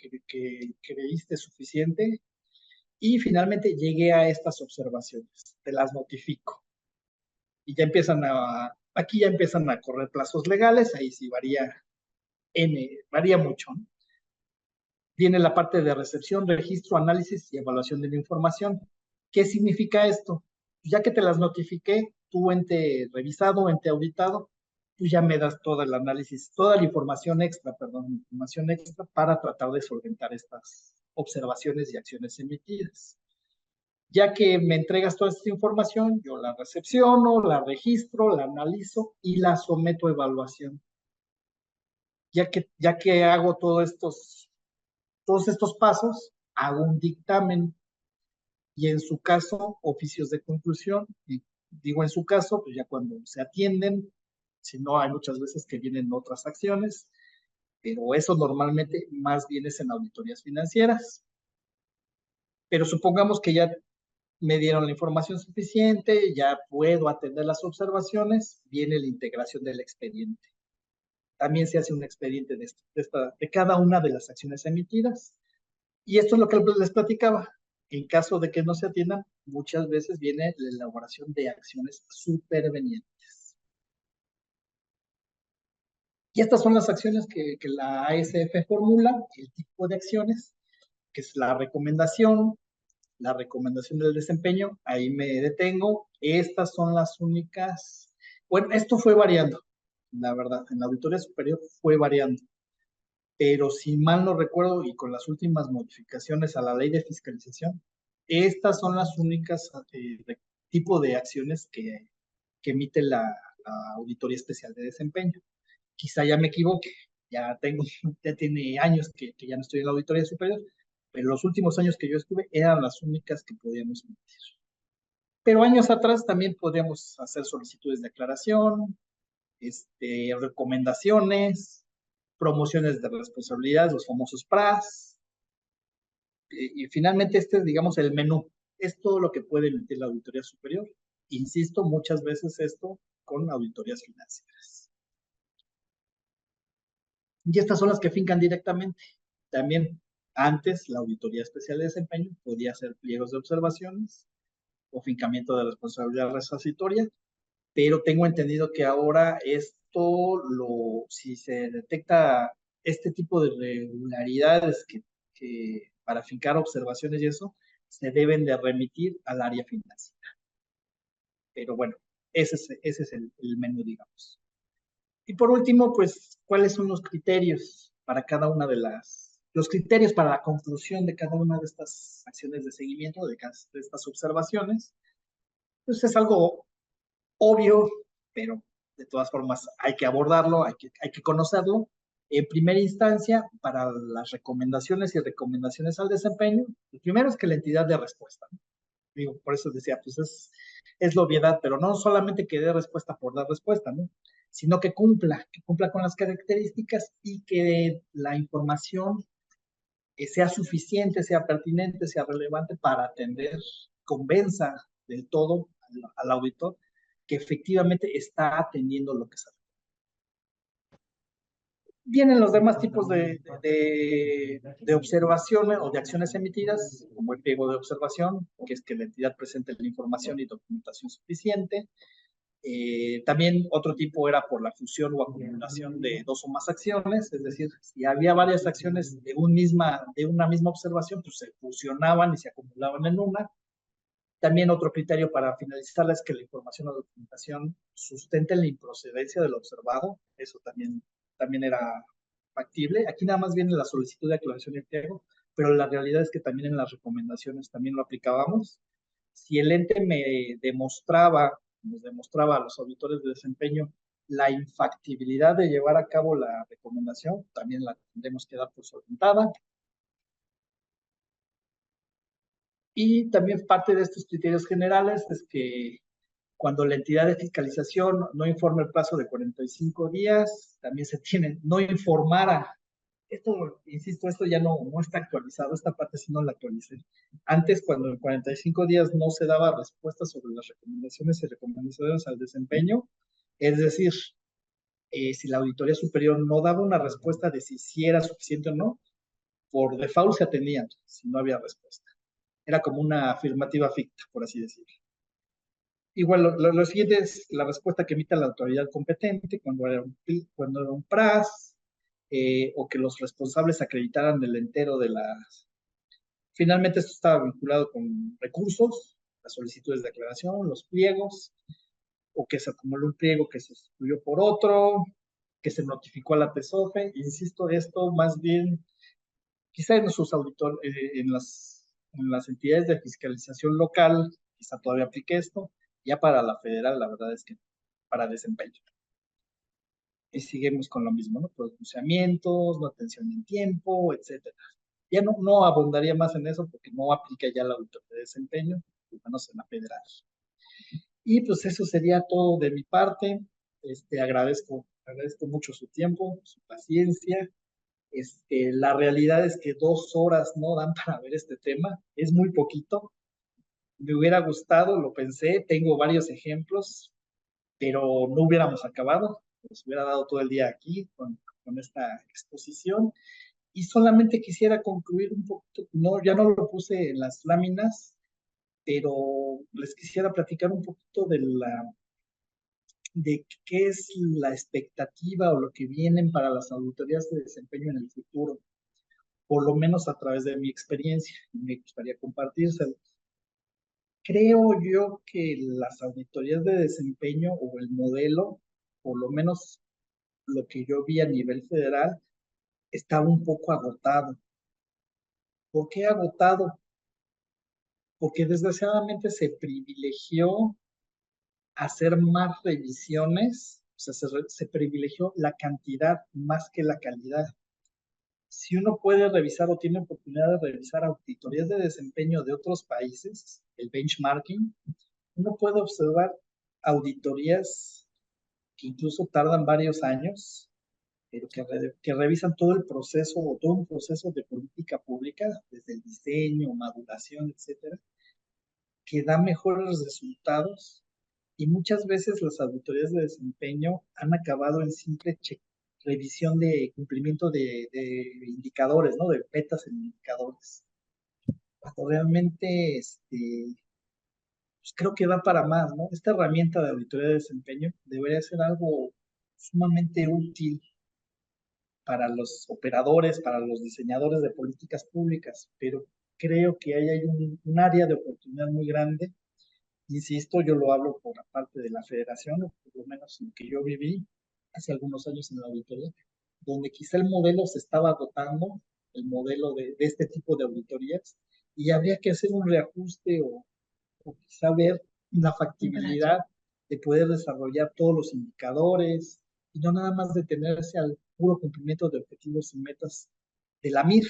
creíste suficiente y finalmente llegué a estas observaciones. Te las notifico. Y ya aquí ya empiezan a correr plazos legales, ahí sí varía mucho, ¿no? Viene la parte de recepción, registro, análisis y evaluación de la información. ¿Qué significa esto? Ya que te las notifiqué, tú ente revisado, ente auditado, tú ya me das todo el análisis, toda la información extra, para tratar de solventar estas observaciones y acciones emitidas. Ya que me entregas toda esta información, yo la recepciono, la registro, la analizo y la someto a evaluación. Ya que hago todos estos pasos, hago un dictamen y en su caso, oficios de conclusión. Y digo en su caso, pues ya cuando se atienden, si no, hay muchas veces que vienen otras acciones, pero eso normalmente más bien es en auditorías financieras. Pero supongamos que ya me dieron la información suficiente, ya puedo atender las observaciones, viene la integración del expediente. También se hace un expediente de cada una de las acciones emitidas. Y esto es lo que les platicaba. En caso de que no se atiendan, muchas veces viene la elaboración de acciones supervenientes. Y estas son las acciones que la ASF formula, el tipo de acciones, que es la recomendación del desempeño, ahí me detengo. Estas son las únicas. Bueno, esto fue variando, la verdad, en la auditoría superior fue variando. Pero si mal no recuerdo y con las últimas modificaciones a la ley de fiscalización, estas son las únicas tipo de acciones que emite la Auditoría Especial de Desempeño. Quizá ya me equivoque, ya tiene años que ya no estoy en la Auditoría Superior, pero los últimos años que yo estuve eran las únicas que podíamos emitir. Pero años atrás también podíamos hacer solicitudes de aclaración, recomendaciones, promociones de responsabilidades, los famosos PRAS. Y finalmente este es, digamos, el menú. Es todo lo que puede emitir la Auditoría Superior. Insisto, muchas veces esto con auditorías financieras. Y estas son las que fincan directamente. También antes la Auditoría Especial de Desempeño podía hacer pliegos de observaciones o fincamiento de responsabilidad resarcitoria, pero tengo entendido que ahora si se detecta este tipo de irregularidades que para fincar observaciones y eso, se deben de remitir al área financiera. Pero bueno, ese es el menú, digamos. Y por último, pues, ¿cuáles son los criterios para cada una los criterios para la conclusión de cada una de estas acciones de seguimiento, de estas observaciones? Pues es algo obvio, pero de todas formas hay que abordarlo, hay que conocerlo. En primera instancia, para las recomendaciones y recomendaciones al desempeño, lo primero es que la entidad dé respuesta, ¿no? Digo, por eso decía, pues es la obviedad, pero no solamente que dé respuesta por dar respuesta, ¿no? Sino que cumpla con las características y que la información sea suficiente, sea pertinente, sea relevante para atender, convenza del todo al auditor que efectivamente está atendiendo lo que sabe. Vienen los demás tipos de observaciones o de acciones emitidas, como el pliego de observación, que es que la entidad presente la información y documentación suficiente. También otro tipo era por la fusión o acumulación de dos o más acciones, es decir, si había varias acciones de una misma observación, pues se fusionaban y se acumulaban en una. También otro criterio para finalizarla es que la información o documentación sustente la improcedencia del observado, eso también era factible. Aquí nada más viene la solicitud de aclaración y pliego, pero la realidad es que también en las recomendaciones también lo aplicábamos. Si el ente nos demostraba a los auditores de desempeño la infactibilidad de llevar a cabo la recomendación, también la tendremos que dar por solventada. Y también parte de estos criterios generales es que cuando la entidad de fiscalización no informa el plazo de 45 días, también se tiene, no informara. Esto, insisto, esto ya no está actualizado, esta parte sí no la actualicé. Antes, cuando en 45 días no se daba respuesta sobre las recomendaciones y recomendaciones al desempeño, es decir, si la auditoría superior no daba una respuesta de si era suficiente o no, por default se atendían si no había respuesta. Era como una afirmativa ficta, por así decirlo. Igual, lo siguiente es la respuesta que emita la autoridad competente cuando era un PRAS, o que los responsables acreditaran el entero de las... Finalmente, esto estaba vinculado con recursos, las solicitudes de aclaración, los pliegos, o que se acumuló un pliego que se sustituyó por otro, que se notificó a la TESOFE. Insisto, esto más bien, quizá en sus auditores, en las entidades de fiscalización local, quizá todavía aplique esto, ya para la federal, la verdad es que para desempeño. Y seguimos con lo mismo, ¿no? Pronunciamientos, no atención en tiempo, etcétera. Ya no abundaría más en eso porque no aplica ya la auditoría de desempeño, al menos en la federal. Y pues eso sería todo de mi parte. Agradezco mucho su tiempo, su paciencia. La realidad es que 2 horas no dan para ver este tema, es muy poquito. Me hubiera gustado, lo pensé, tengo varios ejemplos, pero no hubiéramos acabado, nos hubiera dado todo el día aquí con esta exposición. Y solamente quisiera concluir un poquito, no, ya no lo puse en las láminas, pero les quisiera platicar un poquito de qué es la expectativa o lo que vienen para las auditorías de desempeño en el futuro, por lo menos a través de mi experiencia. Me gustaría compartírselo. Creo yo que las auditorías de desempeño o el modelo, por lo menos lo que yo vi a nivel federal, estaba un poco agotado. ¿Por qué agotado? Porque desgraciadamente se privilegió hacer más revisiones, o sea, se privilegió la cantidad más que la calidad. Si uno puede revisar o tiene oportunidad de revisar auditorías de desempeño de otros países, el benchmarking, uno puede observar auditorías que incluso tardan varios años, pero que revisan todo el proceso o todo un proceso de política pública, desde el diseño, maduración, etcétera, que da mejores resultados, y muchas veces las auditorías de desempeño han acabado en simple revisión de cumplimiento de indicadores, ¿no? De metas en indicadores. Cuando realmente pues creo que va para más, ¿no? Esta herramienta de auditoría de desempeño debería ser algo sumamente útil para los operadores, para los diseñadores de políticas públicas, pero creo que ahí hay un área de oportunidad muy grande. Insisto, yo lo hablo por la parte de la federación, o por lo menos en que yo viví hace algunos años en la auditoría, donde quizá el modelo se estaba agotando, el modelo de este tipo de auditorías, y habría que hacer un reajuste o quizá ver la factibilidad de poder desarrollar todos los indicadores y no nada más detenerse al puro cumplimiento de objetivos y metas de la MIR.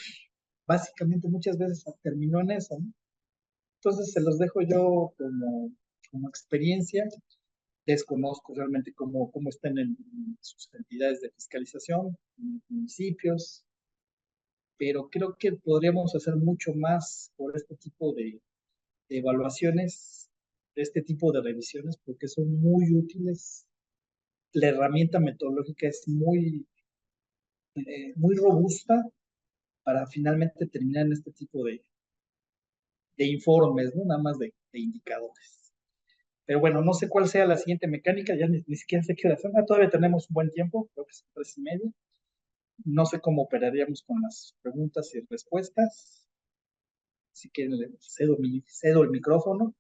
Básicamente muchas veces terminó en eso, ¿no? Entonces se los dejo yo como experiencia. Desconozco realmente cómo estén en sus entidades de fiscalización, en los municipios, pero creo que podríamos hacer mucho más por este tipo de evaluaciones, de este tipo de revisiones, porque son muy útiles. La herramienta metodológica es muy robusta para finalmente terminar en este tipo de informes, ¿no? Nada más de indicadores. Pero bueno, no sé cuál sea la siguiente mecánica, ya ni siquiera sé qué hora son. Todavía tenemos un buen tiempo, creo que son 3:30. No sé cómo operaríamos con las preguntas y respuestas. Si quieren, le cedo el micrófono.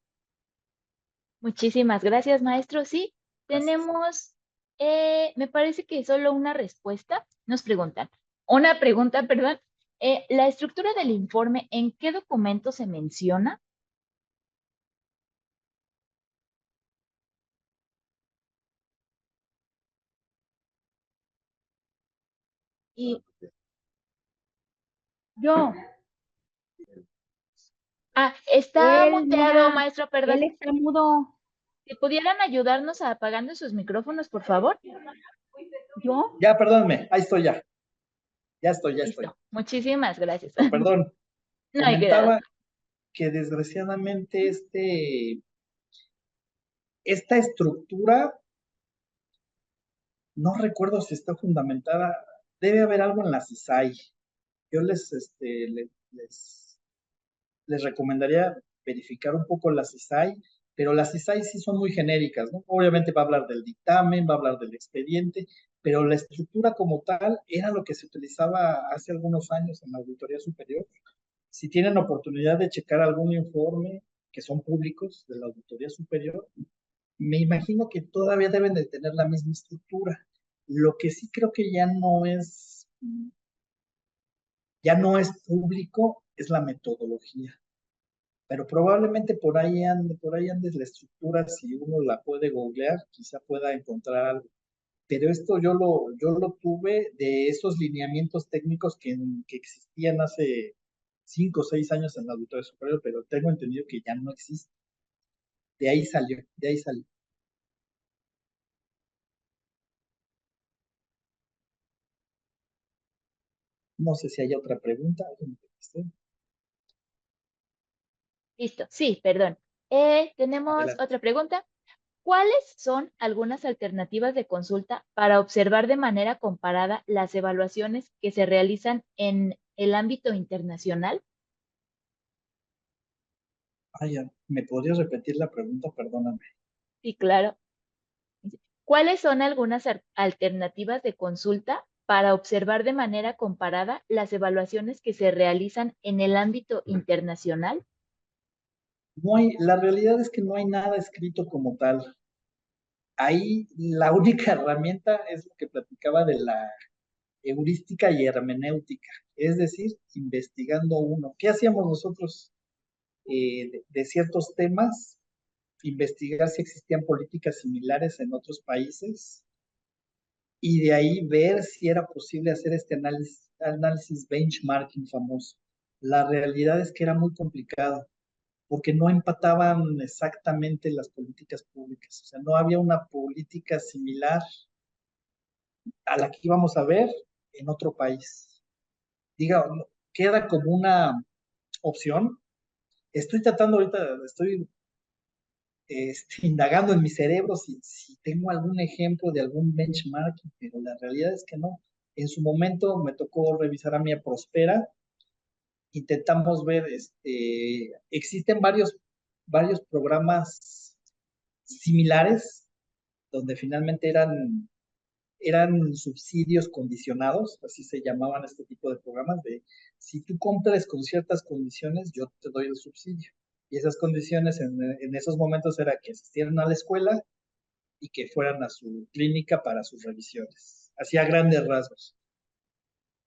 Muchísimas gracias, maestro. Sí, Gracias. tenemos, me parece que solo una respuesta. Nos preguntan, una pregunta, perdón. La estructura del informe, ¿en qué documento se menciona? Y yo, Está Él, muteado, mira, maestro, perdón. él está mudo. Si pudieran ayudarnos apagando sus micrófonos, por favor. ¿Yo? Ya, perdónme, ahí estoy ya. Ya estoy, ya estoy. Listo. Muchísimas gracias. No, perdón. No hay cuidado. Comentaba que desgraciadamente esta estructura, no recuerdo si está fundamentada, debe haber algo en la CISAI. Yo les recomendaría verificar un poco las CISAI, pero las CISAI sí son muy genéricas, ¿no? Obviamente va a hablar del dictamen, va a hablar del expediente, pero la estructura como tal era lo que se utilizaba hace algunos años en la Auditoría Superior. Si tienen oportunidad de checar algún informe que son públicos de la Auditoría Superior, me imagino que todavía deben de tener la misma estructura. Lo que sí creo que ya no es público es la metodología, pero probablemente por ahí ande la estructura, si uno la puede googlear, quizá pueda encontrar algo. Pero esto yo lo tuve de esos lineamientos técnicos que existían hace 5 o 6 años en la Auditoría Superior, pero tengo entendido que ya no existe. De ahí salió, de ahí salió. No sé si hay otra pregunta. Listo. Sí, perdón. Tenemos Adelante. otra pregunta. ¿Cuáles son algunas alternativas de consulta para observar de manera comparada las evaluaciones que se realizan en el ámbito internacional? Ya. ¿Me podrías repetir la pregunta? Perdóname. Sí, claro. ¿Cuáles son algunas alternativas de consulta para observar de manera comparada las evaluaciones que se realizan en el ámbito internacional? La realidad es que no hay nada escrito como tal. Ahí la única herramienta es lo que platicaba de la heurística y hermenéutica, es decir, investigando uno. ¿Qué hacíamos nosotros de ciertos temas? Investigar si existían políticas similares en otros países y de ahí ver si era posible hacer este análisis benchmarking famoso. La realidad es que era muy complicado porque no empataban exactamente las políticas públicas, o sea, no había una política similar a la que íbamos a ver en otro país. Diga, queda como una opción. Estoy tratando ahorita, estoy indagando en mi cerebro si tengo algún ejemplo de algún benchmarking, pero la realidad es que no. En su momento me tocó revisar a mi Prospera, intentamos ver, existen varios programas similares donde finalmente eran subsidios condicionados, así se llamaban este tipo de programas, de si tú compras con ciertas condiciones, yo te doy el subsidio. Y esas condiciones en esos momentos era que asistieran a la escuela y que fueran a su clínica para sus revisiones. Hacía grandes rasgos.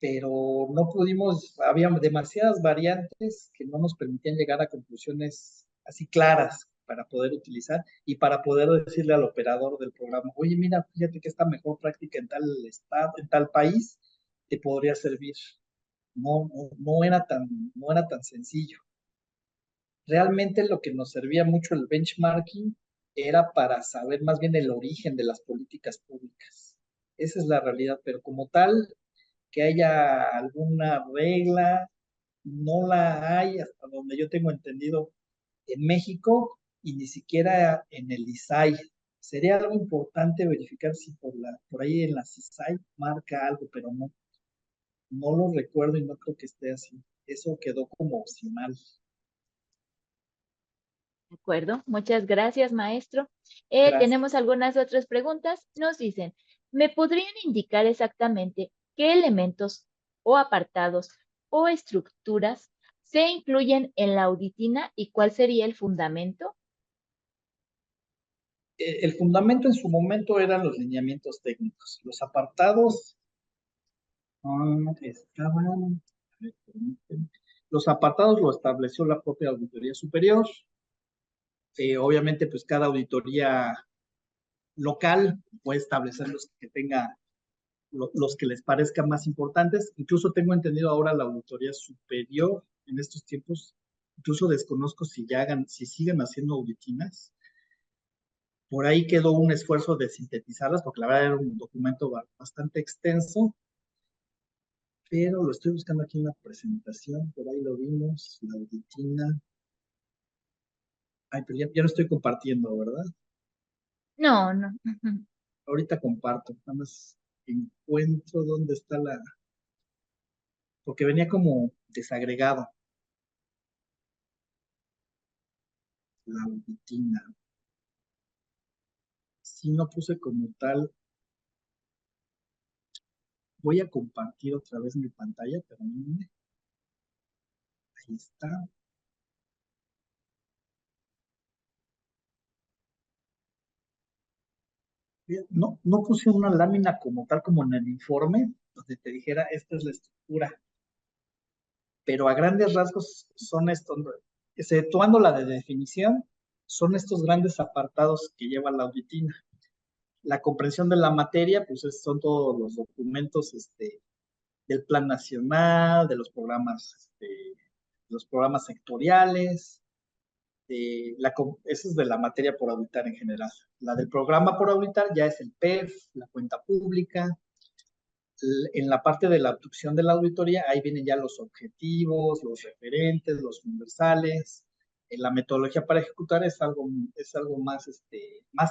Pero no pudimos, había demasiadas variantes que no nos permitían llegar a conclusiones así claras para poder utilizar y para poder decirle al operador del programa, oye, mira, fíjate que esta mejor práctica en tal estado, en tal país, te podría servir. No era tan sencillo. Realmente lo que nos servía mucho el benchmarking era para saber más bien el origen de las políticas públicas. Esa es la realidad, pero como tal, que haya alguna regla, no la hay hasta donde yo tengo entendido en México y ni siquiera en el ISAI. Sería algo importante verificar si por ahí en la CISAI marca algo, pero no lo recuerdo y no creo que esté así. Eso quedó como opcional. De acuerdo, muchas gracias, maestro. Gracias. Tenemos algunas otras preguntas. Nos dicen, ¿me podrían indicar exactamente qué elementos o apartados o estructuras se incluyen en la auditina y cuál sería el fundamento? El fundamento en su momento eran los lineamientos técnicos. Los apartados estaban. A ver, permítanme. Los apartados lo estableció la propia Auditoría Superior. Obviamente, pues cada auditoría local puede establecer los que tenga, los que les parezcan más importantes. Incluso tengo entendido ahora la Auditoría Superior en estos tiempos incluso desconozco si si siguen haciendo auditinas. Por ahí quedó un esfuerzo de sintetizarlas, porque la verdad era un documento bastante extenso, pero lo estoy buscando aquí en la presentación, por ahí lo vimos, la auditina. Ay, pero ya no estoy compartiendo, ¿verdad? No, no. Ahorita comparto, nada más encuentro dónde está porque venía como desagregado, la auditina. Si no puse como tal, voy a compartir otra vez mi pantalla, pero ahí está. No puse una lámina como tal, como en el informe, donde te dijera, esta es la estructura, pero a grandes rasgos son estos, exceptuando la de definición, son estos grandes apartados que lleva la auditina. La comprensión de la materia, pues son todos los documentos del Plan Nacional, de los programas sectoriales, eso es de la materia por auditar en general. La del programa por auditar ya es el PEF, la cuenta pública. En la parte de la abducción de la auditoría, ahí vienen ya los objetivos, los referentes, los universales. En la metodología para ejecutar es algo más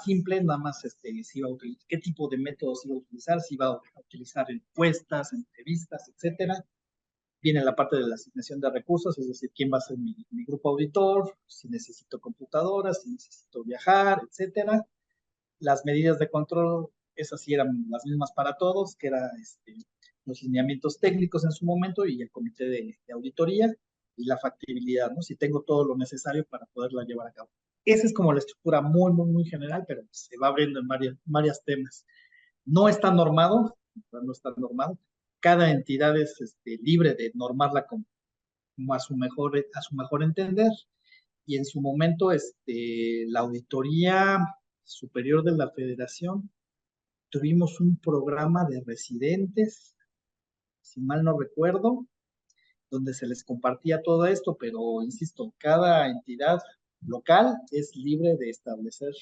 simple, nada más si va a utilizar, qué tipo de métodos iba a utilizar, si va a utilizar encuestas, entrevistas, etcétera. Viene la parte de la asignación de recursos, es decir, quién va a ser mi grupo auditor, si necesito computadoras, si necesito viajar, etcétera. Las medidas de control, esas sí eran las mismas para todos, que era los lineamientos técnicos en su momento y el comité de auditoría y la factibilidad, ¿no? Si tengo todo lo necesario para poderla llevar a cabo. Esa es como la estructura muy, muy, muy general, pero se va abriendo en varios temas. No está normado, no está normado. Cada entidad es libre de normarla como a su mejor entender. Y en su momento, la Auditoría Superior de la Federación, tuvimos un programa de residentes, si mal no recuerdo, donde se les compartía todo esto, pero insisto, cada entidad local es libre de establecer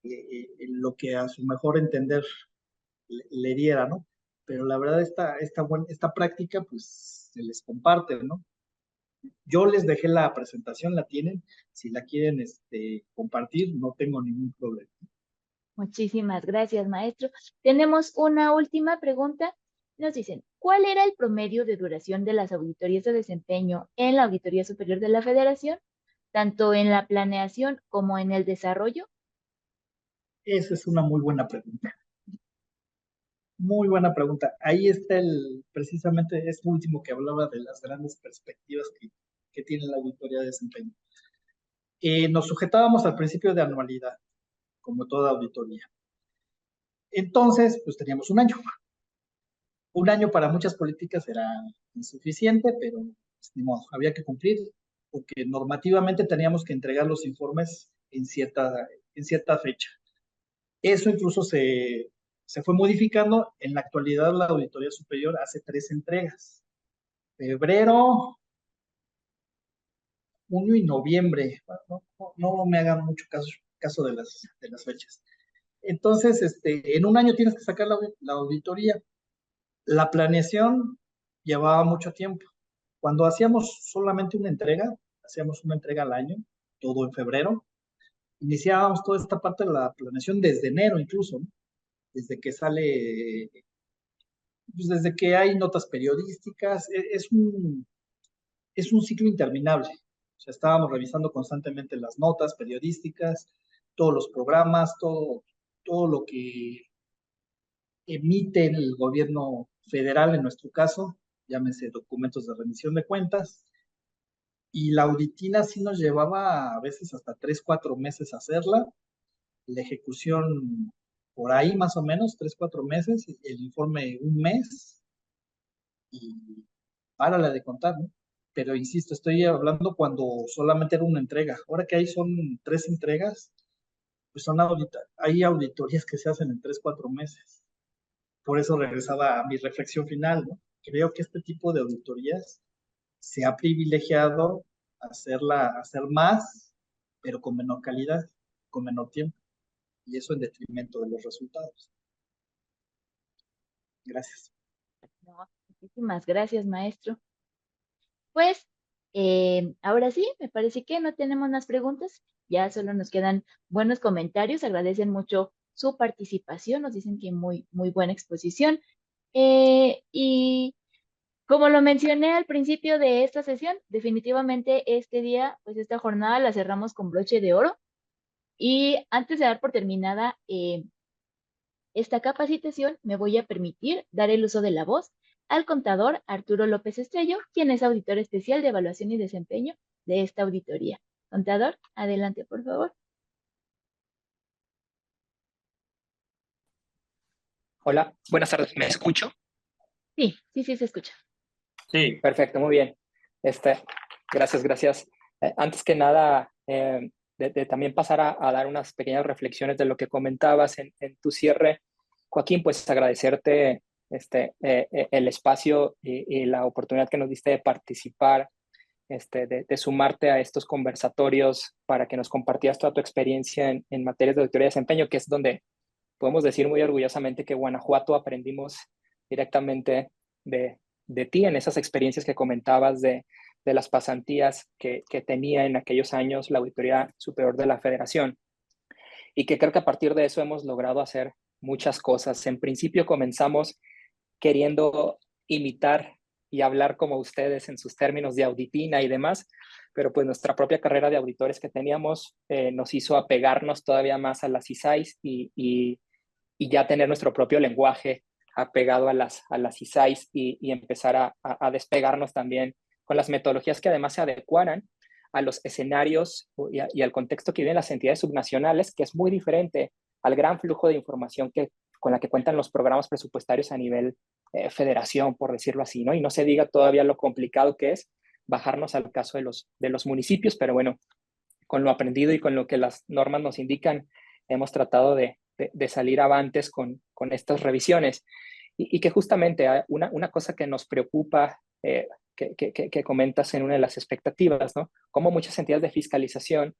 lo que a su mejor entender le diera, ¿no? Pero la verdad, esta práctica, pues, se les comparte, ¿no? Yo les dejé la presentación, la tienen. Si la quieren compartir, no tengo ningún problema. Muchísimas gracias, maestro. Tenemos una última pregunta. Nos dicen, ¿cuál era el promedio de duración de las auditorías de desempeño en la Auditoría Superior de la Federación, tanto en la planeación como en el desarrollo? Esa es una muy buena pregunta. Muy buena pregunta. Ahí está precisamente este último que hablaba de las grandes perspectivas que tiene la auditoría de desempeño. Nos sujetábamos al principio de anualidad, como toda auditoría. Entonces, pues teníamos un año. Un año para muchas políticas era insuficiente, pero pues, ni modo, había que cumplir, porque normativamente teníamos que entregar los informes en cierta fecha. Eso incluso se fue modificando. En la actualidad, la Auditoría Superior hace 3 entregas. Febrero, junio y noviembre. No me hagan mucho caso de las fechas. Entonces, en un año tienes que sacar la auditoría. La planeación llevaba mucho tiempo. Cuando hacíamos solamente hacíamos una entrega al año, todo en febrero, iniciábamos toda esta parte de la planeación desde enero incluso, ¿no? Desde que sale, pues desde que hay notas periodísticas, es un ciclo interminable. O sea, estábamos revisando constantemente las notas periodísticas, todos los programas, todo lo que emite el gobierno federal, en nuestro caso, llámese documentos de rendición de cuentas, y la auditina sí nos llevaba a veces hasta 3, 4 meses hacerla, la ejecución por ahí más o menos, 3, 4 meses, el informe un mes, y párala de contar, ¿no? Pero insisto, estoy hablando cuando solamente era una entrega. Ahora que hay son 3 entregas, pues hay auditorías que se hacen en 3, 4 meses. Por eso regresaba a mi reflexión final, ¿no? Creo que este tipo de auditorías se ha privilegiado hacer más, pero con menor calidad, con menor tiempo, y eso en detrimento de los resultados. Gracias. No, muchísimas gracias, maestro. Pues ahora sí, me parece que no tenemos más preguntas. Ya solo nos quedan buenos comentarios. Agradecen mucho su participación. Nos dicen que muy, muy buena exposición. Y como lo mencioné al principio de esta sesión, definitivamente este día, pues esta jornada la cerramos con broche de oro. Y antes de dar por terminada esta capacitación, me voy a permitir dar el uso de la voz al contador Arturo López Estrello, quien es auditor especial de evaluación y desempeño de esta auditoría. Contador, adelante, por favor. Hola, buenas tardes. ¿Me escucho? Sí, sí, sí, se escucha. Sí. Perfecto, muy bien. Gracias. Antes que nada, de también pasar a dar unas pequeñas reflexiones de lo que comentabas en tu cierre, Joaquín, pues agradecerte el espacio y la oportunidad que nos diste de participar, de sumarte a estos conversatorios para que nos compartieras toda tu experiencia en materias de auditoría de desempeño, que es donde podemos decir muy orgullosamente que Guanajuato aprendimos directamente de ti en esas experiencias que comentabas de las pasantías que tenía en aquellos años la Auditoría Superior de la Federación. Y que creo que a partir de eso hemos logrado hacer muchas cosas. En principio comenzamos queriendo imitar y hablar como ustedes en sus términos de auditina y demás, pero pues nuestra propia carrera de auditores que teníamos nos hizo apegarnos todavía más a las ISAIs y ya tener nuestro propio lenguaje apegado a las ISAIs y empezar a despegarnos también con las metodologías que además se adecuaran a los escenarios y al contexto que viven las entidades subnacionales, que es muy diferente al gran flujo de información con la que cuentan los programas presupuestarios a nivel federación, por decirlo así, ¿no? Y no se diga todavía lo complicado que es bajarnos al caso de los municipios, pero bueno, con lo aprendido y con lo que las normas nos indican, hemos tratado de salir avantes con estas revisiones. Y que justamente una cosa que nos preocupa, que comentas en una de las expectativas, ¿no? Cómo muchas entidades de fiscalización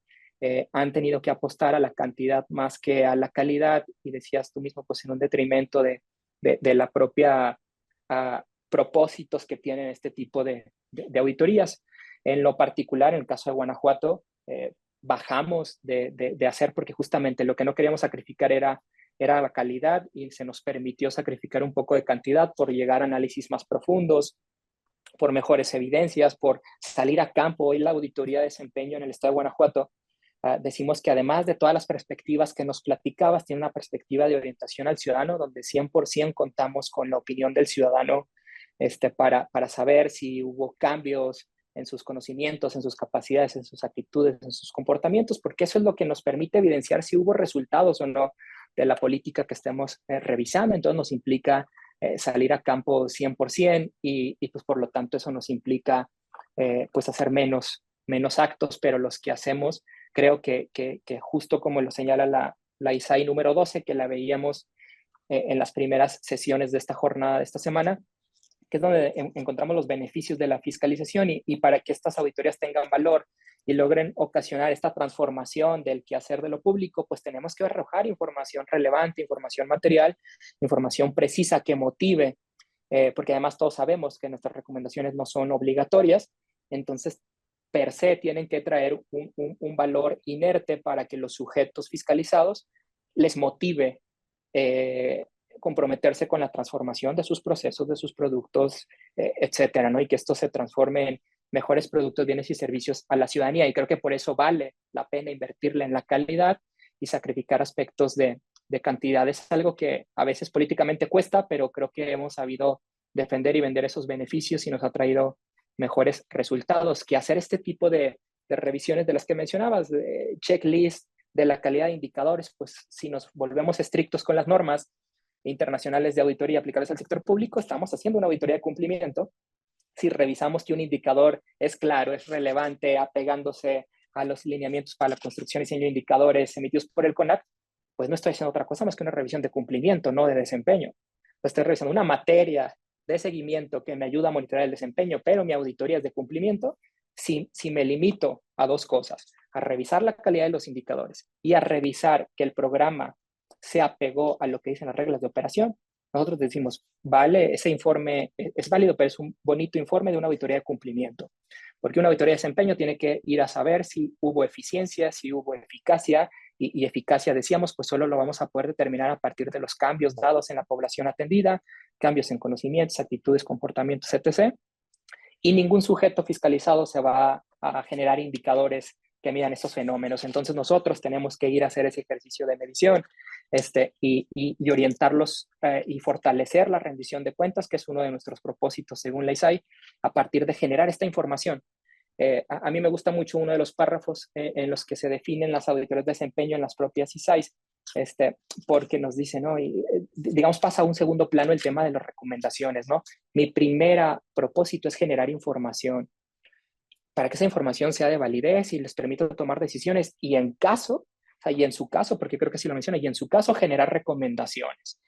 han tenido que apostar a la cantidad más que a la calidad, y decías tú mismo, pues en un detrimento de la propia propósitos que tienen este tipo de auditorías. En lo particular, en el caso de Guanajuato, bajamos de hacer porque justamente lo que no queríamos sacrificar era la calidad, y se nos permitió sacrificar un poco de cantidad por llegar a análisis más profundos, por mejores evidencias, por salir a campo. Hoy la auditoría de desempeño en el estado de Guanajuato, decimos que además de todas las perspectivas que nos platicabas, tiene una perspectiva de orientación al ciudadano, donde 100% contamos con la opinión del ciudadano para saber si hubo cambios en sus conocimientos, en sus capacidades, en sus actitudes, en sus comportamientos, porque eso es lo que nos permite evidenciar si hubo resultados o no de la política que estemos revisando. Entonces nos implica salir a campo 100% y pues por lo tanto eso nos implica pues hacer menos actos, pero los que hacemos, creo que justo como lo señala la ISAI número 12, que la veíamos en las primeras sesiones de esta jornada de esta semana, que es donde encontramos los beneficios de la fiscalización y para que estas auditorías tengan valor y logren ocasionar esta transformación del quehacer de lo público, pues tenemos que arrojar información relevante, información material, información precisa que motive, porque además todos sabemos que nuestras recomendaciones no son obligatorias, entonces per se tienen que traer un valor inerte para que los sujetos fiscalizados les motive comprometerse con la transformación de sus procesos, de sus productos, etcétera, ¿no? Y que esto se transforme en mejores productos, bienes y servicios a la ciudadanía. Y creo que por eso vale la pena invertirle en la calidad y sacrificar aspectos de cantidad. Es algo que a veces políticamente cuesta, pero creo que hemos sabido defender y vender esos beneficios y nos ha traído mejores resultados. Que hacer este tipo de revisiones de las que mencionabas, de checklist, de la calidad de indicadores, pues si nos volvemos estrictos con las normas internacionales de auditoría aplicables al sector público, estamos haciendo una auditoría de cumplimiento. Si revisamos que un indicador es claro, es relevante, apegándose a los lineamientos para la construcción y diseño de indicadores emitidos por el CONAC, pues no estoy haciendo otra cosa más que una revisión de cumplimiento, no de desempeño. Estoy revisando una materia de seguimiento que me ayuda a monitorear el desempeño, pero mi auditoría es de cumplimiento. si me limito a dos cosas, a revisar la calidad de los indicadores y a revisar que el programa se apegó a lo que dicen las reglas de operación, nosotros decimos, vale, ese informe es válido, pero es un bonito informe de una auditoría de cumplimiento. Porque una auditoría de desempeño tiene que ir a saber si hubo eficiencia, si hubo eficacia, y eficacia, decíamos, pues solo lo vamos a poder determinar a partir de los cambios dados en la población atendida, cambios en conocimientos, actitudes, comportamientos, etc. Y ningún sujeto fiscalizado se va a generar indicadores que midan estos fenómenos. Entonces nosotros tenemos que ir a hacer ese ejercicio de medición y orientarlos y fortalecer la rendición de cuentas, que es uno de nuestros propósitos según la ISAI, a partir de generar esta información. A mí me gusta mucho uno de los párrafos en los que se definen las auditorías de desempeño en las propias ISAIs, porque nos dice, ¿no? Y, digamos, pasa a un segundo plano el tema de las recomendaciones, ¿no? Mi primer propósito es generar información para que esa información sea de validez y les permita tomar decisiones y en caso, o sea, y en su caso, porque creo que sí lo menciona, y en su caso generar recomendaciones.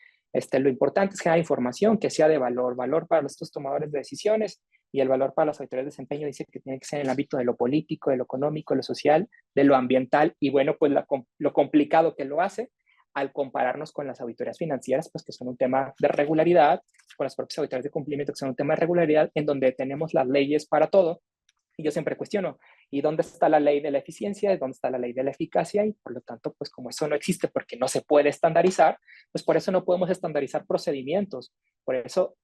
Lo importante es generar información que sea de valor para estos tomadores de decisiones y el valor para las autoridades de desempeño dice que tiene que ser en el ámbito de lo político, de lo económico, de lo social, de lo ambiental y bueno, pues lo complicado que lo hace al compararnos con las auditorías financieras, pues que son un tema de regularidad, con las propias auditorías de cumplimiento que son un tema de regularidad en donde tenemos las leyes para todo. Y yo siempre cuestiono, ¿y dónde está la ley de la eficiencia? ¿Y dónde está la ley de la eficacia? Y por lo tanto, pues como eso no existe porque no se puede estandarizar, pues por eso no podemos estandarizar procedimientos. Por eso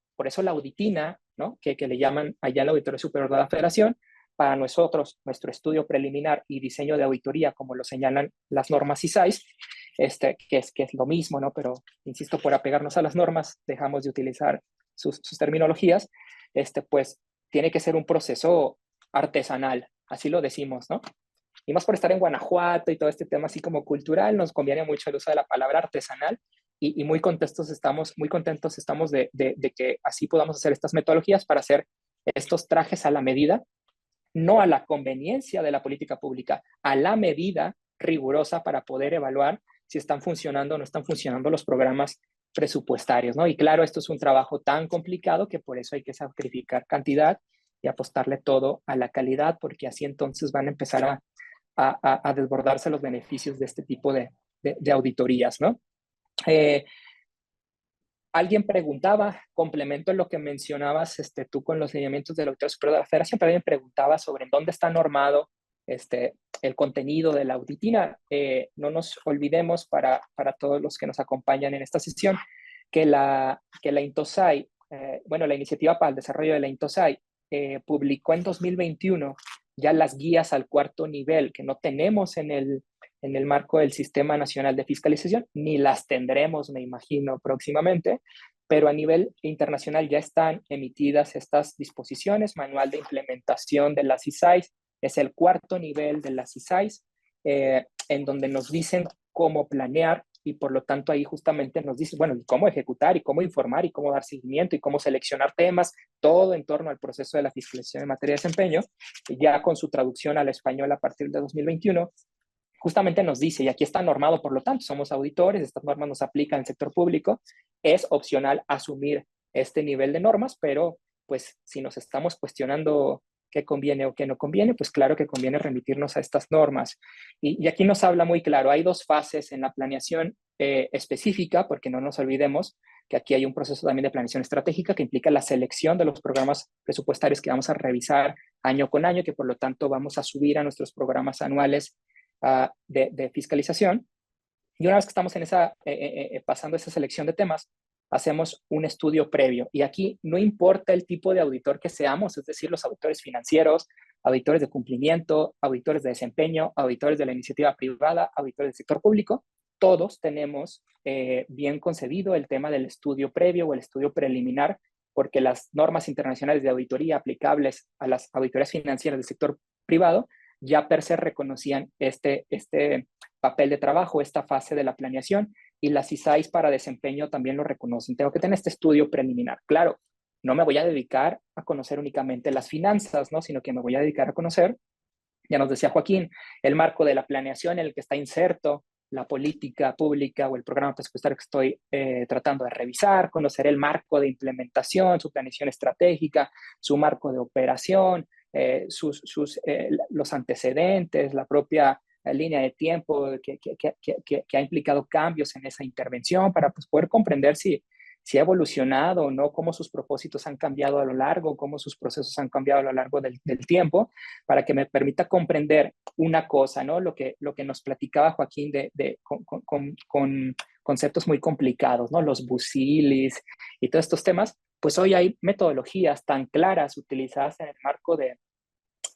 la auditina, ¿no? que le llaman allá la Auditoría Superior de la Federación, para nosotros, nuestro estudio preliminar y diseño de auditoría, como lo señalan las normas ISAIS, que es lo mismo, ¿no? Pero, insisto, por apegarnos a las normas, dejamos de utilizar sus terminologías, pues tiene que ser un proceso artesanal, así lo decimos, ¿no? Y más por estar en Guanajuato y todo este tema así como cultural, nos conviene mucho el uso de la palabra artesanal y muy contentos estamos de que así podamos hacer estas metodologías para hacer estos trajes a la medida, no a la conveniencia de la política pública, a la medida rigurosa para poder evaluar si están funcionando o no están funcionando los programas presupuestarios, ¿no? Y claro, esto es un trabajo tan complicado que por eso hay que sacrificar cantidad y apostarle todo a la calidad, porque así entonces van a empezar a desbordarse los beneficios de este tipo de auditorías, ¿no? Alguien preguntaba, complemento lo que mencionabas tú con los lineamientos del Auditoría Superior de la Federación, pero alguien preguntaba sobre en dónde está normado el contenido de la auditina. No nos olvidemos para todos los que nos acompañan en esta sesión que la INTOSAI, la Iniciativa para el Desarrollo de la INTOSAI, publicó en 2021 ya las guías al cuarto nivel que no tenemos en el marco del Sistema Nacional de Fiscalización, ni las tendremos, me imagino, próximamente, pero a nivel internacional ya están emitidas estas disposiciones, manual de implementación de las ISAIs, es el cuarto nivel de las ISAIs, en donde nos dicen cómo planear y por lo tanto ahí justamente nos dice, bueno, cómo ejecutar y cómo informar y cómo dar seguimiento y cómo seleccionar temas, todo en torno al proceso de la fiscalización en materia de desempeño, ya con su traducción al español a partir de 2021, justamente nos dice, y aquí está normado, por lo tanto, somos auditores, estas normas nos aplican en el sector público, es opcional asumir este nivel de normas, pero pues si nos estamos cuestionando qué conviene o qué no conviene, pues claro que conviene remitirnos a estas normas. Y aquí nos habla muy claro, hay dos fases en la planeación específica, porque no nos olvidemos que aquí hay un proceso también de planeación estratégica que implica la selección de los programas presupuestarios que vamos a revisar año con año, que por lo tanto vamos a subir a nuestros programas anuales de fiscalización. Y una vez que estamos en pasando esa selección de temas, hacemos un estudio previo. Y aquí no importa el tipo de auditor que seamos, es decir, los auditores financieros, auditores de cumplimiento, auditores de desempeño, auditores de la iniciativa privada, auditores del sector público, todos tenemos bien concebido el tema del estudio previo o el estudio preliminar, porque las normas internacionales de auditoría aplicables a las auditorías financieras del sector privado ya per se reconocían este papel de trabajo, esta fase de la planeación, y las ISAIs para desempeño también lo reconocen. Tengo que tener este estudio preliminar. Claro, no me voy a dedicar a conocer únicamente las finanzas, ¿no? Sino que me voy a dedicar a conocer, ya nos decía Joaquín, el marco de la planeación en el que está inserto la política pública o el programa presupuestario que estoy tratando de revisar, conocer el marco de implementación, su planeación estratégica, su marco de operación, los antecedentes, la propia línea de tiempo que ha implicado cambios en esa intervención para pues, poder comprender si ha evolucionado o no, cómo sus propósitos han cambiado a lo largo, cómo sus procesos han cambiado a lo largo del tiempo, para que me permita comprender una cosa, ¿no? Lo que nos platicaba Joaquín con conceptos muy complicados, ¿no? Los busilis y todos estos temas, pues hoy hay metodologías tan claras utilizadas en el marco de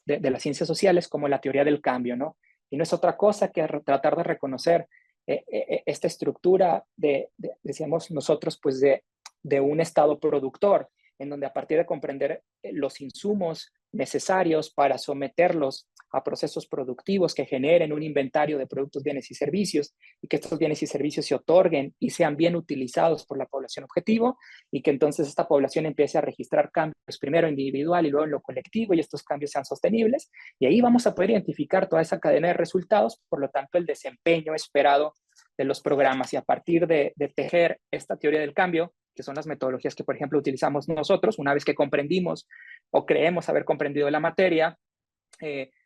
las ciencias sociales como la teoría del cambio, ¿no? Y no es otra cosa que tratar de reconocer esta estructura decíamos nosotros, pues de un estado productor, en donde a partir de comprender los insumos necesarios para someterlos a procesos productivos que generen un inventario de productos, bienes y servicios, y que estos bienes y servicios se otorguen y sean bien utilizados por la población objetivo, y que entonces esta población empiece a registrar cambios, primero individual y luego en lo colectivo, y estos cambios sean sostenibles, y ahí vamos a poder identificar toda esa cadena de resultados, por lo tanto el desempeño esperado de los programas, y a partir de tejer esta teoría del cambio, que son las metodologías que, por ejemplo, utilizamos nosotros, una vez que comprendimos o creemos haber comprendido la materia,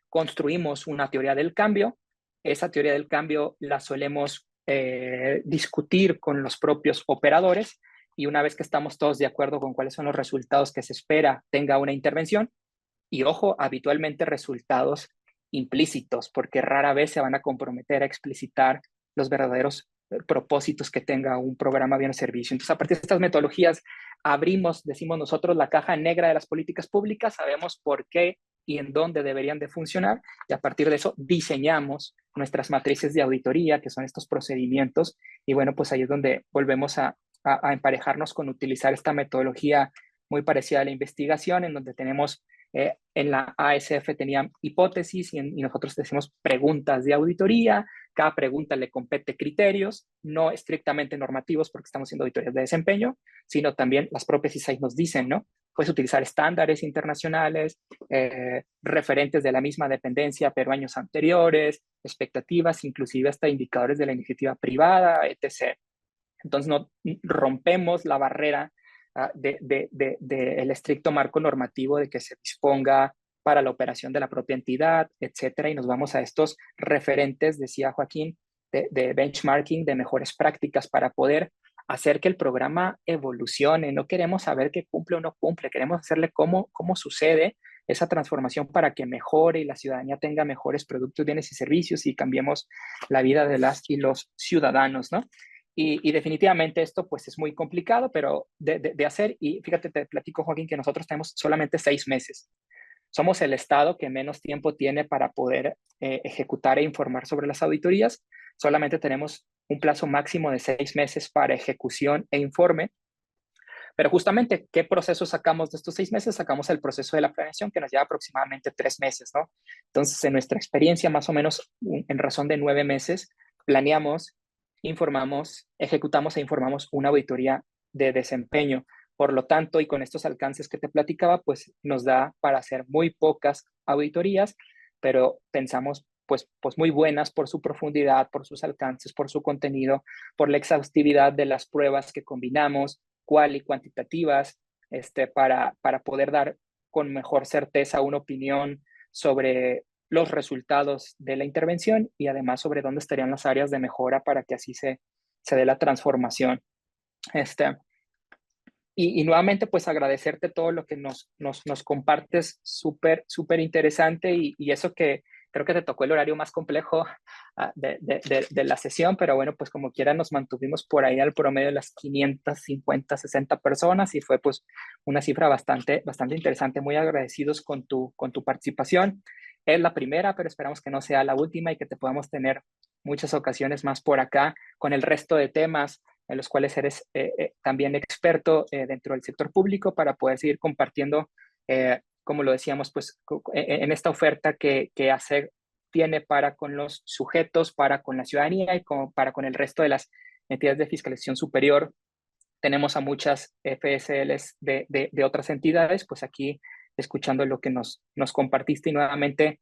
construimos una teoría del cambio. Esa teoría del cambio la solemos discutir con los propios operadores, y una vez que estamos todos de acuerdo con cuáles son los resultados que se espera tenga una intervención, y ojo, habitualmente resultados implícitos, porque rara vez se van a comprometer a explicitar los verdaderos propósitos que tenga un programa bien o servicio. Entonces, a partir de estas metodologías, abrimos, decimos nosotros, la caja negra de las políticas públicas, sabemos por qué y en dónde deberían de funcionar, y a partir de eso diseñamos nuestras matrices de auditoría, que son estos procedimientos, y bueno, pues ahí es donde volvemos a emparejarnos con utilizar esta metodología muy parecida a la investigación, en donde tenemos, en la ASF tenían hipótesis, y nosotros decimos preguntas de auditoría. Cada pregunta le compete criterios, no estrictamente normativos, porque estamos haciendo auditorías de desempeño, sino también las propias ISAI nos dicen, ¿no? Puedes utilizar estándares internacionales, referentes de la misma dependencia, pero años anteriores, expectativas, inclusive hasta indicadores de la iniciativa privada, etc. Entonces, no rompemos la barrera del estricto marco normativo de que se disponga para la operación de la propia entidad, etcétera, y nos vamos a estos referentes, decía Joaquín, de benchmarking, de mejores prácticas para poder hacer que el programa evolucione. No queremos saber qué cumple o no cumple, queremos hacerle cómo sucede esa transformación para que mejore y la ciudadanía tenga mejores productos, bienes y servicios, y cambiemos la vida de las y los ciudadanos, ¿no? Y definitivamente esto pues es muy complicado, pero de hacer, y fíjate, te platico, Joaquín, que nosotros tenemos solamente 6 meses. Somos el estado que menos tiempo tiene para poder ejecutar e informar sobre las auditorías. Solamente tenemos un plazo máximo de 6 meses para ejecución e informe. Pero justamente, ¿qué proceso sacamos de estos 6 meses? Sacamos el proceso de la planeación, que nos lleva aproximadamente 3 meses, ¿no? Entonces, en nuestra experiencia, más o menos en razón de 9 meses, planeamos, informamos, ejecutamos e informamos una auditoría de desempeño. Por lo tanto, y con estos alcances que te platicaba, pues nos da para hacer muy pocas auditorías, pero pensamos pues muy buenas por su profundidad, por sus alcances, por su contenido, por la exhaustividad de las pruebas que combinamos, cual y cuantitativas, para poder dar con mejor certeza una opinión sobre los resultados de la intervención, y además sobre dónde estarían las áreas de mejora para que así se dé la transformación. Y nuevamente, pues agradecerte todo lo que nos compartes, súper interesante, y eso que creo que te tocó el horario más complejo de la sesión, pero bueno, pues como quiera nos mantuvimos por ahí al promedio de las 550, 60 personas, y fue pues una cifra bastante interesante. Muy agradecidos con tu participación. Es la primera, pero esperamos que no sea la última, y que te podamos tener muchas ocasiones más por acá con el resto de temas en los cuales eres también experto dentro del sector público, para poder seguir compartiendo, como lo decíamos, pues en esta oferta que ASEG tiene para con los sujetos, para con la ciudadanía y para con el resto de las entidades de fiscalización superior. Tenemos a muchas FSLs de otras entidades, pues aquí escuchando lo que nos compartiste, y nuevamente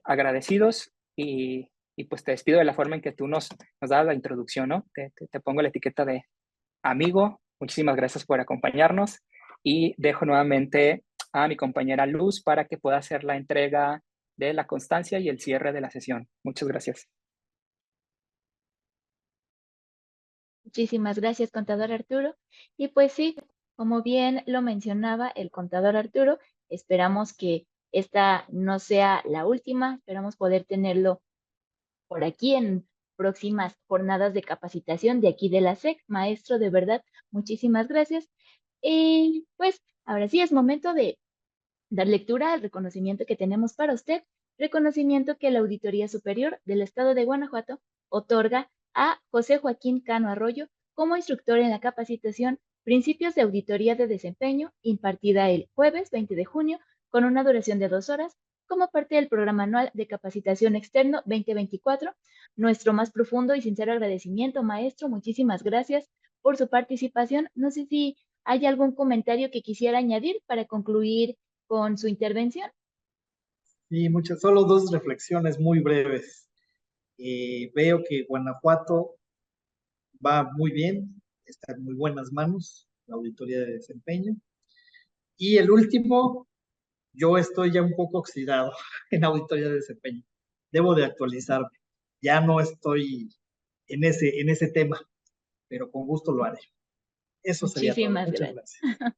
agradecidos, y pues te despido de la forma en que tú nos das la introducción, ¿no? Te pongo la etiqueta de amigo. Muchísimas gracias por acompañarnos, y dejo nuevamente a mi compañera Luz para que pueda hacer la entrega de la constancia y el cierre de la sesión. Muchas gracias. Muchísimas gracias, contador Arturo. Y pues sí, como bien lo mencionaba el contador Arturo, esperamos que esta no sea la última, esperamos poder tenerlo por aquí en próximas jornadas de capacitación de aquí de la SEC. Maestro, de verdad, muchísimas gracias. Y pues ahora sí es momento de dar lectura al reconocimiento que tenemos para usted, reconocimiento que la Auditoría Superior del Estado de Guanajuato otorga a José Joaquín Cano Arroyo como instructor en la capacitación Principios de Auditoría de Desempeño, impartida el jueves 20 de junio con una duración de 2 horas, como parte del Programa Anual de Capacitación Externo 2024. Nuestro más profundo y sincero agradecimiento, maestro. Muchísimas gracias por su participación. No sé si hay algún comentario que quisiera añadir para concluir con su intervención. Y solo dos reflexiones muy breves. Veo que Guanajuato va muy bien, está en muy buenas manos, la auditoría de desempeño. Y el último, yo estoy ya un poco oxidado en auditoría de desempeño. Debo de actualizarme. Ya no estoy en ese tema, pero con gusto lo haré. Eso sería todo. Muchísimas Muchas gracias. gracias.